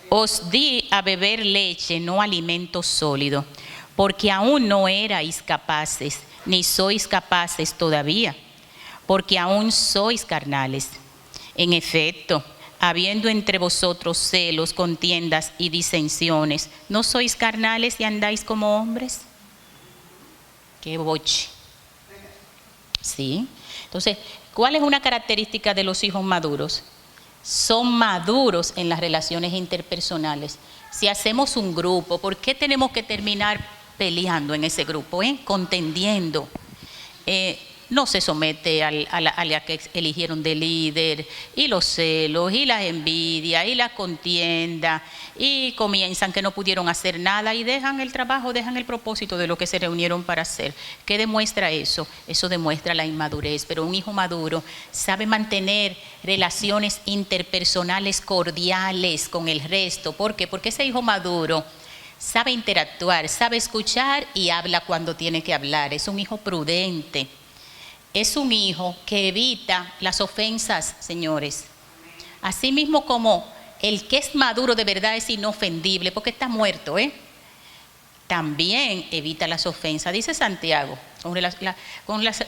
Os di a beber leche, no alimento sólido, porque aún no erais capaces, ni sois capaces todavía, porque aún sois carnales. En efecto, habiendo entre vosotros celos, contiendas y disensiones, ¿no sois carnales y andáis como hombres? ¡Qué boche! ¿Sí? Entonces, ¿cuál es una característica de los hijos maduros? Son maduros en las relaciones interpersonales. Si hacemos un grupo, ¿por qué tenemos que terminar peleando en ese grupo? Contendiendo. No se somete a la que eligieron de líder, y los celos, y las envidias, y la contienda, y comienzan que no pudieron hacer nada y dejan el trabajo, dejan el propósito de lo que se reunieron para hacer. ¿Qué demuestra eso? Eso demuestra la inmadurez, pero un hijo maduro sabe mantener relaciones interpersonales cordiales con el resto. ¿Por qué? Porque ese hijo maduro sabe interactuar, sabe escuchar y habla cuando tiene que hablar. Es un hijo prudente. Es un hijo que evita las ofensas, señores. Así mismo como el que es maduro de verdad es inofendible, porque está muerto, también evita las ofensas. Dice Santiago,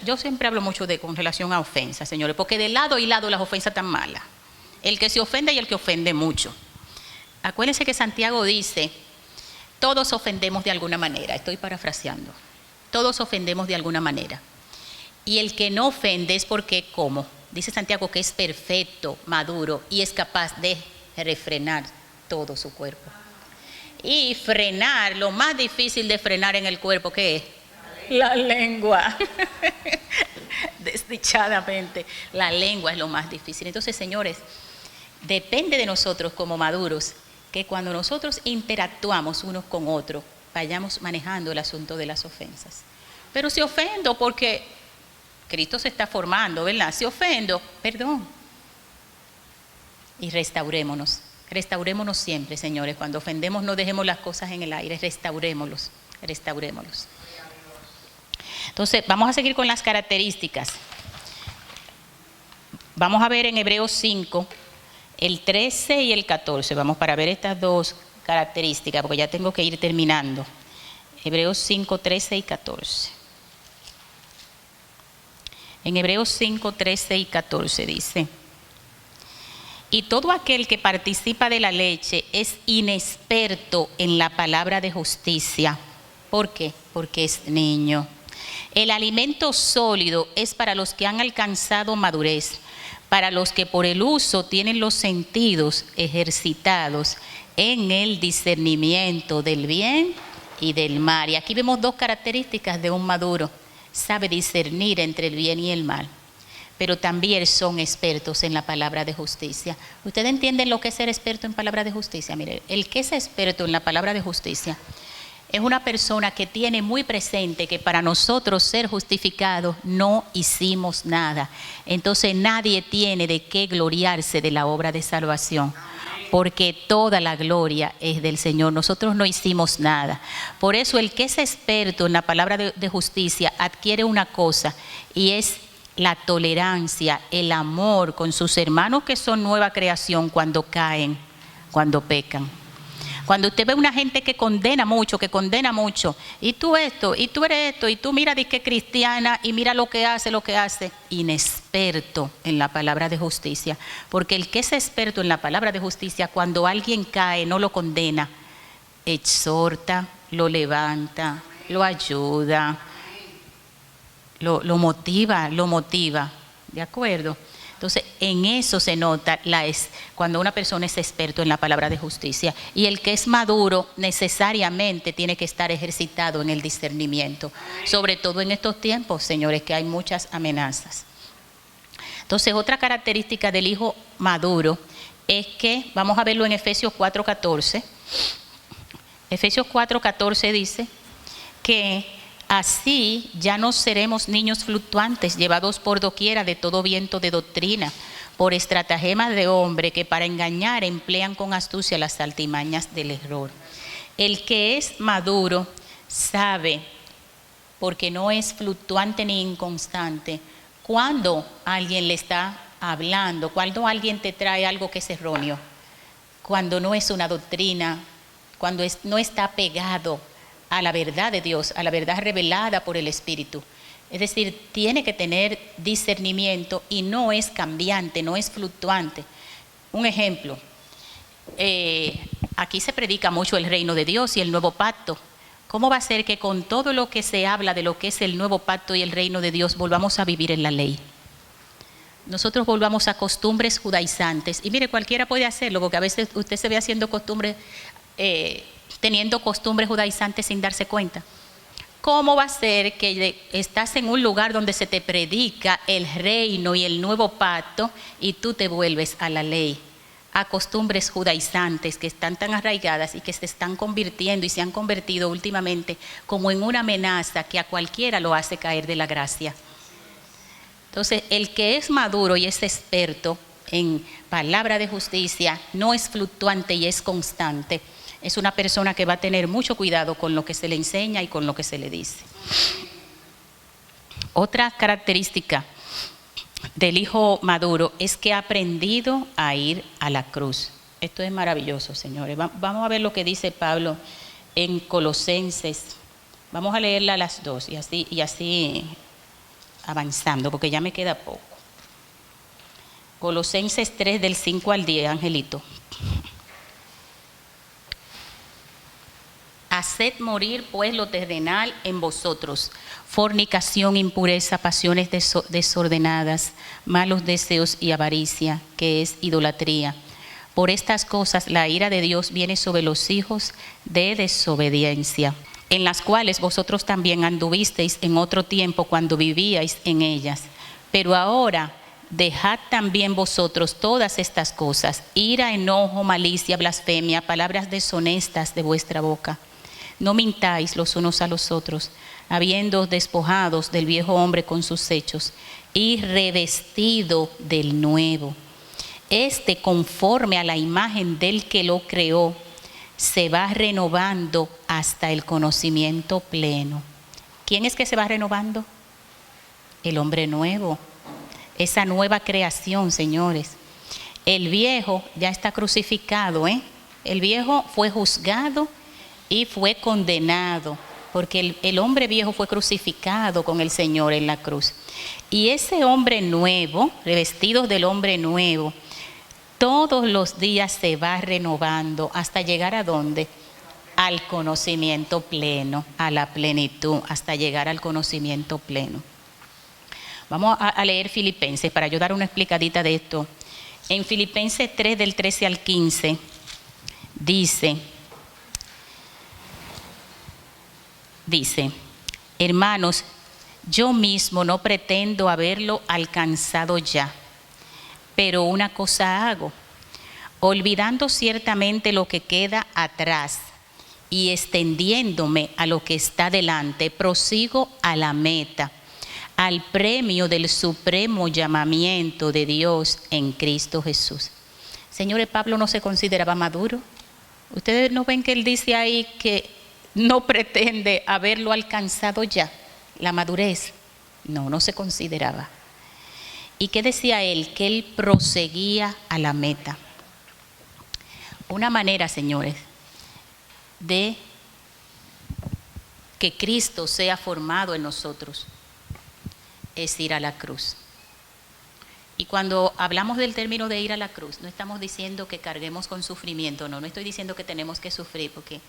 yo siempre hablo mucho con relación a ofensas, señores, porque de lado y lado las ofensas están malas. El que se ofende y el que ofende mucho. Acuérdense que Santiago dice, todos ofendemos de alguna manera, estoy parafraseando, todos ofendemos de alguna manera. Y el que no ofende es porque, ¿cómo? Dice Santiago que es perfecto, maduro y es capaz de refrenar todo su cuerpo. Y frenar, lo más difícil de frenar en el cuerpo, ¿qué es? La lengua. Desdichadamente, la lengua es lo más difícil. Entonces, señores, depende de nosotros como maduros, que cuando nosotros interactuamos unos con otros, vayamos manejando el asunto de las ofensas. Pero si ofendo porque Cristo se está formando, ¿verdad? Si ofendo, perdón. Y restaurémonos siempre, señores. Cuando ofendemos no dejemos las cosas en el aire, restaurémoslos. Entonces, vamos a seguir con las características. Vamos a ver en Hebreos 5, el 13 y el 14. Vamos para ver estas dos características, porque ya tengo que ir terminando. Hebreos 5, 13 y 14. En Hebreos 5, 13 y 14 dice: y todo aquel que participa de la leche es inexperto en la palabra de justicia. ¿Por qué? Porque es niño. El alimento sólido es para los que han alcanzado madurez, para los que por el uso tienen los sentidos ejercitados en el discernimiento del bien y del mal. Y aquí vemos dos características de un maduro. Sabe discernir entre el bien y el mal, pero también son expertos en la palabra de justicia. ¿Ustedes entienden lo que es ser experto en palabra de justicia? Mire, el que es experto en la palabra de justicia es una persona que tiene muy presente que para nosotros ser justificados no hicimos nada. Entonces nadie tiene de qué gloriarse de la obra de salvación, porque toda la gloria es del Señor. Nosotros no hicimos nada. Por eso el que es experto en la palabra de justicia adquiere una cosa, y es la tolerancia, el amor con sus hermanos que son nueva creación cuando caen, cuando pecan. Cuando usted ve una gente que condena mucho, y tú esto, y tú eres esto, y tú mira de qué cristiana, y mira lo que hace, inexperto en la palabra de justicia. Porque el que es experto en la palabra de justicia, cuando alguien cae, no lo condena, exhorta, lo levanta, lo ayuda, lo motiva, ¿de acuerdo? Entonces, en eso se nota cuando una persona es experto en la palabra de justicia. Y el que es maduro necesariamente tiene que estar ejercitado en el discernimiento. Sobre todo en estos tiempos, señores, que hay muchas amenazas. Entonces, otra característica del hijo maduro es que, vamos a verlo en Efesios 4:14. Efesios 4:14 dice que así ya no seremos niños fluctuantes, llevados por doquiera de todo viento de doctrina, por estratagemas de hombre que para engañar emplean con astucia las altimañas del error. El que es maduro sabe, porque no es fluctuante ni inconstante, cuando alguien le está hablando, cuando alguien te trae algo que es erróneo, cuando no es una doctrina, cuando no está pegado a la verdad de Dios, a la verdad revelada por el Espíritu. Es decir, tiene que tener discernimiento y no es cambiante, no es fluctuante. Un ejemplo, aquí se predica mucho el reino de Dios y el nuevo pacto. ¿Cómo va a ser que con todo lo que se habla de lo que es el nuevo pacto y el reino de Dios volvamos a vivir en la ley? Nosotros volvamos a costumbres judaizantes. Y mire, cualquiera puede hacerlo, porque a veces usted se ve haciendo costumbres, teniendo costumbres judaizantes sin darse cuenta. ¿Cómo va a ser que estás en un lugar donde se te predica el reino y el nuevo pacto y tú te vuelves a la ley, a costumbres judaizantes que están tan arraigadas y que se están convirtiendo y se han convertido últimamente como en una amenaza que a cualquiera lo hace caer de la gracia? Entonces, el que es maduro y es experto en palabra de justicia no es fluctuante y es constante. Es una persona que va a tener mucho cuidado con lo que se le enseña y con lo que se le dice. Otra característica del hijo maduro es que ha aprendido a ir a la cruz. Esto es maravilloso, señores. Vamos a ver lo que dice Pablo en Colosenses. Vamos a leerla a las dos y así avanzando, porque ya me queda poco. Colosenses 3 del 5 al 10, Angelito. Haced morir pues lo terrenal en vosotros: fornicación, impureza, pasiones desordenadas, malos deseos y avaricia, que es idolatría. Por estas cosas la ira de Dios viene sobre los hijos de desobediencia, en las cuales vosotros también anduvisteis en otro tiempo cuando vivíais en ellas. Pero ahora dejad también vosotros todas estas cosas: ira, enojo, malicia, blasfemia, palabras deshonestas de vuestra boca. No mintáis los unos a los otros, habiéndoos despojados del viejo hombre con sus hechos y revestido del nuevo. Conforme a la imagen del que lo creó, se va renovando hasta el conocimiento pleno. ¿Quién es que se va renovando? El hombre nuevo, esa nueva creación, señores. El viejo ya está crucificado, El viejo fue juzgado y fue condenado, porque el hombre viejo fue crucificado con el Señor en la cruz. Y ese hombre nuevo, revestidos del hombre nuevo, todos los días se va renovando hasta llegar ¿a dónde? Al conocimiento pleno, a la plenitud, hasta llegar al conocimiento pleno. Vamos a leer Filipenses para yo dar una explicadita de esto. En Filipenses 3 del 13 al 15 dice, hermanos, yo mismo no pretendo haberlo alcanzado ya, pero una cosa hago, olvidando ciertamente lo que queda atrás y extendiéndome a lo que está delante, prosigo a la meta, al premio del supremo llamamiento de Dios en Cristo Jesús. Señores, Pablo no se consideraba maduro. Ustedes no ven que él dice ahí que no pretende haberlo alcanzado ya, la madurez. No se consideraba. ¿Y qué decía él? Que él proseguía a la meta. Una manera, señores, de que Cristo sea formado en nosotros es ir a la cruz. Y cuando hablamos del término de ir a la cruz, no estamos diciendo que carguemos con sufrimiento, no estoy diciendo que tenemos que sufrir, porque,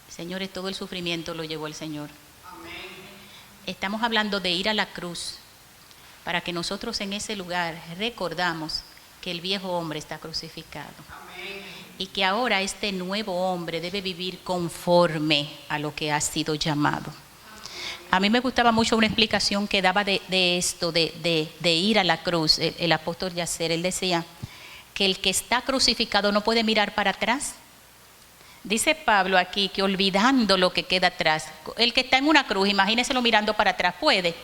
señores, todo el sufrimiento lo llevó el Señor. Amén. Estamos hablando de ir a la cruz para que nosotros en ese lugar recordamos que el viejo hombre está crucificado. Amén. Y que ahora este nuevo hombre debe vivir conforme a lo que ha sido llamado. A mí me gustaba mucho una explicación que daba de esto, de ir a la cruz, el apóstol Yacer. Él decía que el que está crucificado no puede mirar para atrás. Dice Pablo aquí que olvidando lo que queda atrás, el que está en una cruz, imagínenselo mirando para atrás, ¿puede?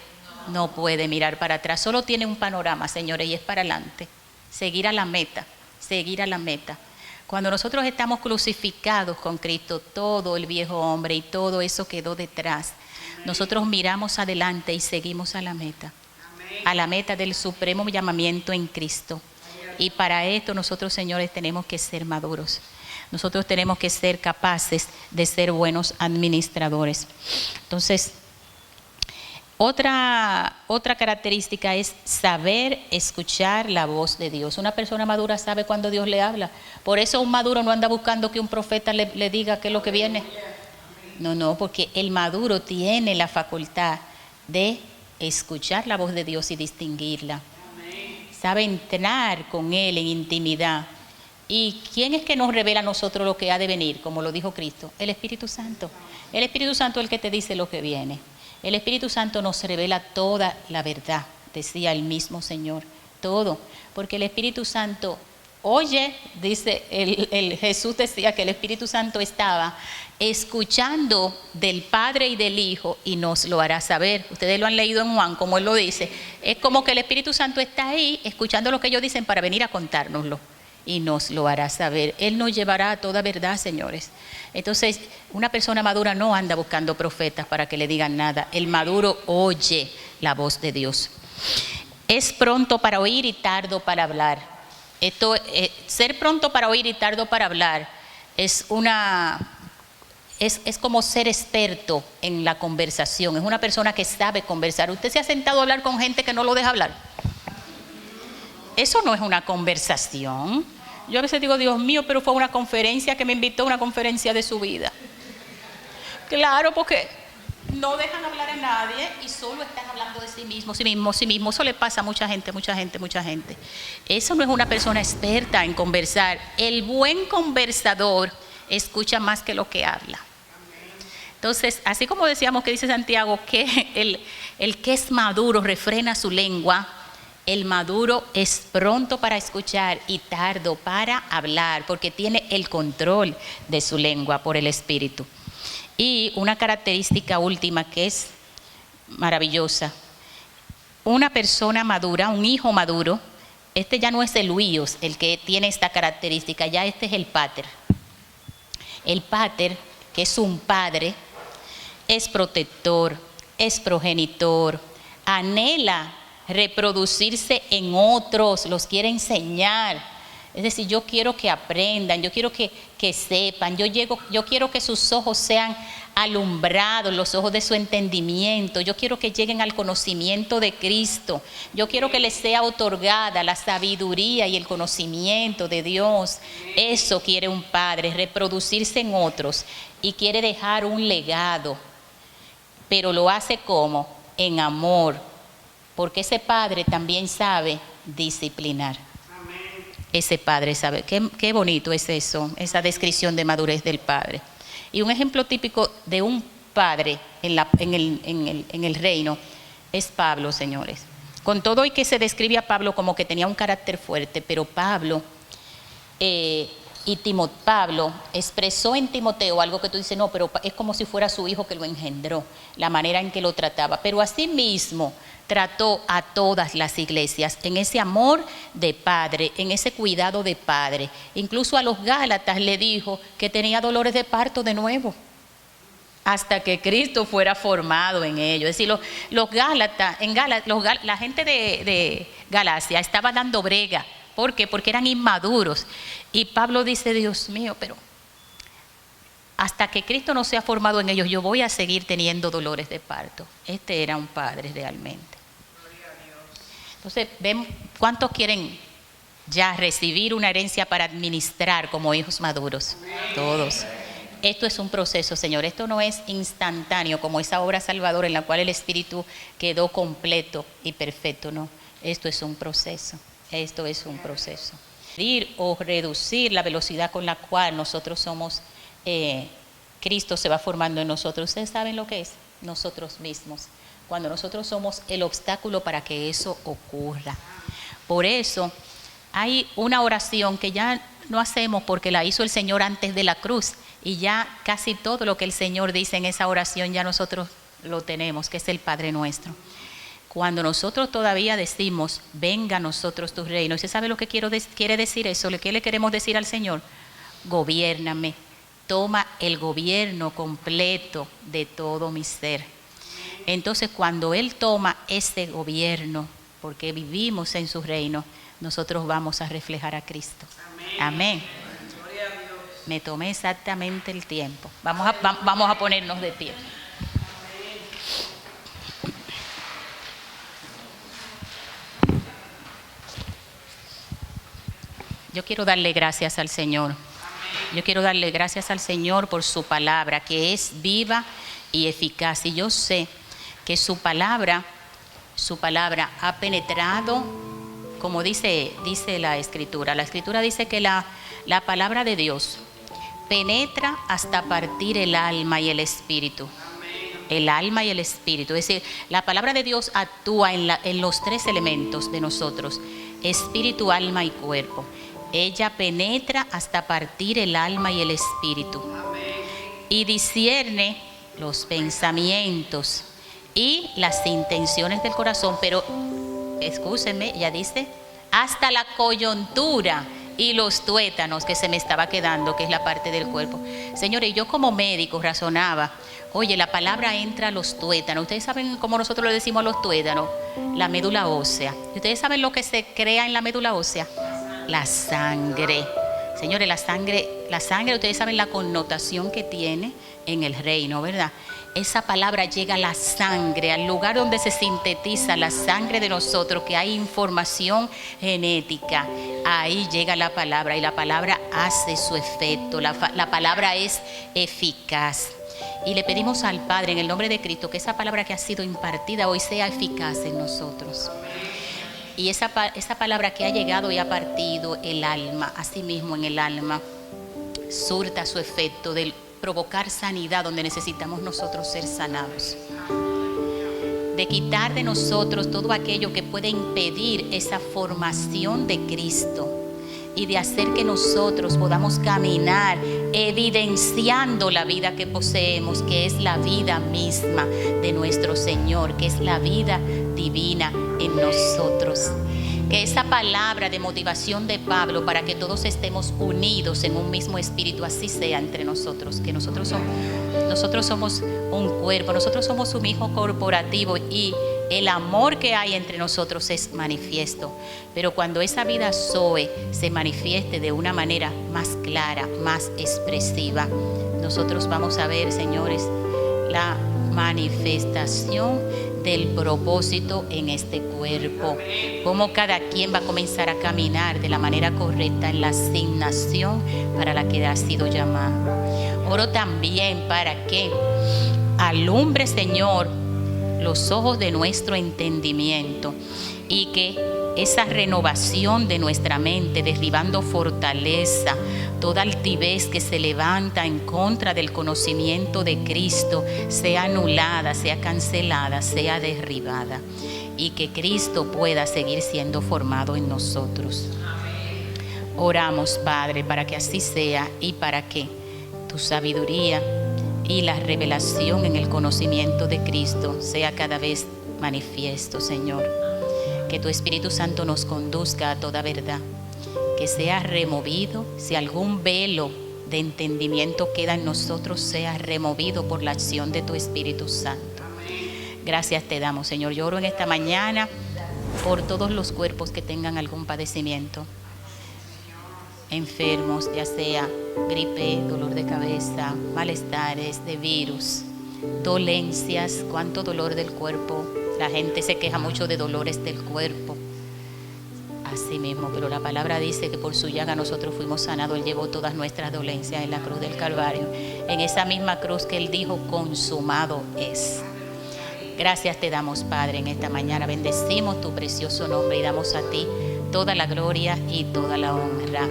No puede mirar para atrás, solo tiene un panorama, señores, y es para adelante, seguir a la meta, seguir a la meta. Cuando nosotros estamos crucificados con Cristo, todo el viejo hombre y todo eso quedó detrás. Nosotros miramos adelante y seguimos a la meta del supremo llamamiento en Cristo. Y para esto nosotros, señores, tenemos que ser maduros. Nosotros tenemos que ser capaces de ser buenos administradores. Entonces, otra característica es saber escuchar la voz de Dios. Una persona madura sabe cuando Dios le habla. Por eso un maduro no anda buscando que un profeta le diga qué es lo que viene. No, porque el maduro tiene la facultad de escuchar la voz de Dios y distinguirla. Sabe entrar con Él en intimidad. ¿Y quién es que nos revela a nosotros lo que ha de venir? Como lo dijo Cristo, el Espíritu Santo. El Espíritu Santo es el que te dice lo que viene. El Espíritu Santo nos revela toda la verdad, decía el mismo Señor, todo. Porque el Espíritu Santo oye, dice el Jesús decía que el Espíritu Santo estaba escuchando del Padre y del Hijo y nos lo hará saber. Ustedes lo han leído en Juan, como él lo dice. Es como que el Espíritu Santo está ahí escuchando lo que ellos dicen para venir a contárnoslo. y nos lo hará saber. Él nos llevará a toda verdad, señores. Entonces, una persona madura no anda buscando profetas para que le digan nada. El maduro oye la voz de Dios. Es pronto para oír y tardo para hablar. Ser pronto para oír y tardo para hablar es como ser experto en la conversación. Es una persona que sabe conversar. ¿Usted se ha sentado a hablar con gente que no lo deja hablar? Eso no es una conversación. Yo a veces digo, Dios mío, pero fue una conferencia que me invitó a una conferencia de su vida. Claro, porque no dejan hablar a nadie y solo están hablando de sí mismo. Eso le pasa a mucha gente. Eso no es una persona experta en conversar. El buen conversador escucha más que lo que habla. Entonces, así como decíamos que dice Santiago que el que es maduro refrena su lengua, el maduro es pronto para escuchar y tardo para hablar, porque tiene el control de su lengua por el Espíritu. Y una característica última que es maravillosa, una persona madura, un hijo maduro, este ya no es el huíos el que tiene esta característica, ya este es el pater. El pater, que es un padre, es protector, es progenitor, anhela reproducirse en otros, los quiere enseñar. Es decir, yo quiero que aprendan, yo quiero que sepan, yo quiero que sus ojos sean alumbrados, los ojos de su entendimiento, yo quiero que lleguen al conocimiento de Cristo, yo quiero que les sea otorgada la sabiduría y el conocimiento de Dios. Eso quiere un padre, reproducirse en otros, y quiere dejar un legado, pero lo hace ¿cómo? En amor, porque ese padre también sabe disciplinar. Ese padre sabe, qué bonito es eso, esa descripción de madurez del padre. Y un ejemplo típico de un padre en el reino es Pablo, señores. Con todo y que se describe a Pablo como que tenía un carácter fuerte, pero Pablo Pablo expresó en Timoteo algo que tú dices, no, pero es como si fuera su hijo que lo engendró, la manera en que lo trataba. Pero asimismo trató a todas las iglesias en ese amor de padre, en ese cuidado de padre. Incluso a los Gálatas le dijo que tenía dolores de parto de nuevo, hasta que Cristo fuera formado en ellos. Es decir, los Gálatas, la gente de Galacia estaba dando brega. ¿Por qué? Porque eran inmaduros. Y Pablo dice, Dios mío, pero hasta que Cristo no sea formado en ellos, yo voy a seguir teniendo dolores de parto. Este era un padre realmente. Entonces, ven cuántos quieren ya recibir una herencia para administrar como hijos maduros. Todos. Esto es un proceso, Señor. Esto no es instantáneo como esa obra salvadora en la cual el Espíritu quedó completo y perfecto. No, esto es un proceso. Esto es un proceso. O reducir la velocidad con la cual nosotros somos, Cristo se va formando en nosotros. ¿Ustedes saben lo que es? Nosotros mismos. Cuando nosotros somos el obstáculo para que eso ocurra. Por eso hay una oración que ya no hacemos porque la hizo el Señor antes de la cruz. Y ya casi todo lo que el Señor dice en esa oración ya nosotros lo tenemos, que es el Padre Nuestro. Cuando nosotros todavía decimos, venga a nosotros tu reino, ¿usted sabe lo que quiere decir eso? ¿Qué le queremos decir al Señor? Gobiérname, toma el gobierno completo de todo mi ser. Entonces, cuando Él toma ese gobierno, porque vivimos en su reino, nosotros vamos a reflejar a Cristo. Amén. Me tomé exactamente el tiempo. Vamos a ponernos de pie. Yo quiero darle gracias al Señor. Yo quiero darle gracias al Señor por su palabra, que es viva y eficaz. Y yo sé que su palabra ha penetrado, como dice la Escritura. La Escritura dice que la palabra de Dios penetra hasta partir el alma y el espíritu. El alma y el espíritu. Es decir, la palabra de Dios actúa en los tres elementos de nosotros: espíritu, alma y cuerpo. Ella penetra hasta partir el alma y el espíritu. Y discierne los pensamientos y las intenciones del corazón. Pero, escúchenme, ella dice, hasta la coyuntura y los tuétanos que se me estaba quedando, que es la parte del cuerpo. Señores, yo como médico razonaba, oye, la palabra entra a los tuétanos. Ustedes saben cómo nosotros le decimos a los tuétanos, la médula ósea. ¿Ustedes saben lo que se crea en la médula ósea? La sangre. Señores, la sangre, ustedes saben la connotación que tiene en el reino, ¿verdad? Esa palabra llega a la sangre, al lugar donde se sintetiza la sangre de nosotros, que hay información genética. Ahí llega la palabra y la palabra hace su efecto. La palabra es eficaz. Y le pedimos al Padre, en el nombre de Cristo, que esa palabra que ha sido impartida hoy sea eficaz en nosotros. Y esa palabra que ha llegado y ha partido el alma, así mismo en el alma, surta su efecto de provocar sanidad donde necesitamos nosotros ser sanados. De quitar de nosotros todo aquello que puede impedir esa formación de Cristo. Y de hacer que nosotros podamos caminar evidenciando la vida que poseemos, que es la vida misma de nuestro Señor, que es la vida divina en nosotros. Que esa palabra de motivación de Pablo para que todos estemos unidos en un mismo espíritu, así sea entre nosotros, que nosotros somos un cuerpo, nosotros somos un hijo corporativo y el amor que hay entre nosotros es manifiesto. Pero cuando esa vida Zoe se manifieste de una manera más clara, más expresiva, nosotros vamos a ver, señores, la manifestación del propósito en este cuerpo. Cómo cada quien va a comenzar a caminar de la manera correcta en la asignación para la que ha sido llamado. Oro también para que alumbre, Señor, los ojos de nuestro entendimiento y que esa renovación de nuestra mente, derribando fortaleza, toda altivez que se levanta en contra del conocimiento de Cristo, sea anulada, sea cancelada, sea derribada, y que Cristo pueda seguir siendo formado en nosotros. Oramos, Padre, para que así sea y para que tu sabiduría y la revelación en el conocimiento de Cristo sea cada vez manifiesto, Señor. Que tu Espíritu Santo nos conduzca a toda verdad. Que sea removido, si algún velo de entendimiento queda en nosotros, sea removido por la acción de tu Espíritu Santo. Gracias te damos, Señor. Yo oro en esta mañana por todos los cuerpos que tengan algún padecimiento. Enfermos, ya sea gripe, dolor de cabeza, malestares de virus, dolencias, cuánto dolor del cuerpo. La gente se queja mucho de dolores del cuerpo. Así mismo, pero la palabra dice que por su llaga nosotros fuimos sanados. Él llevó todas nuestras dolencias en la cruz del Calvario. En esa misma cruz que Él dijo, consumado es. Gracias te damos, Padre, en esta mañana. Bendecimos tu precioso nombre y damos a ti toda la gloria y toda la honra.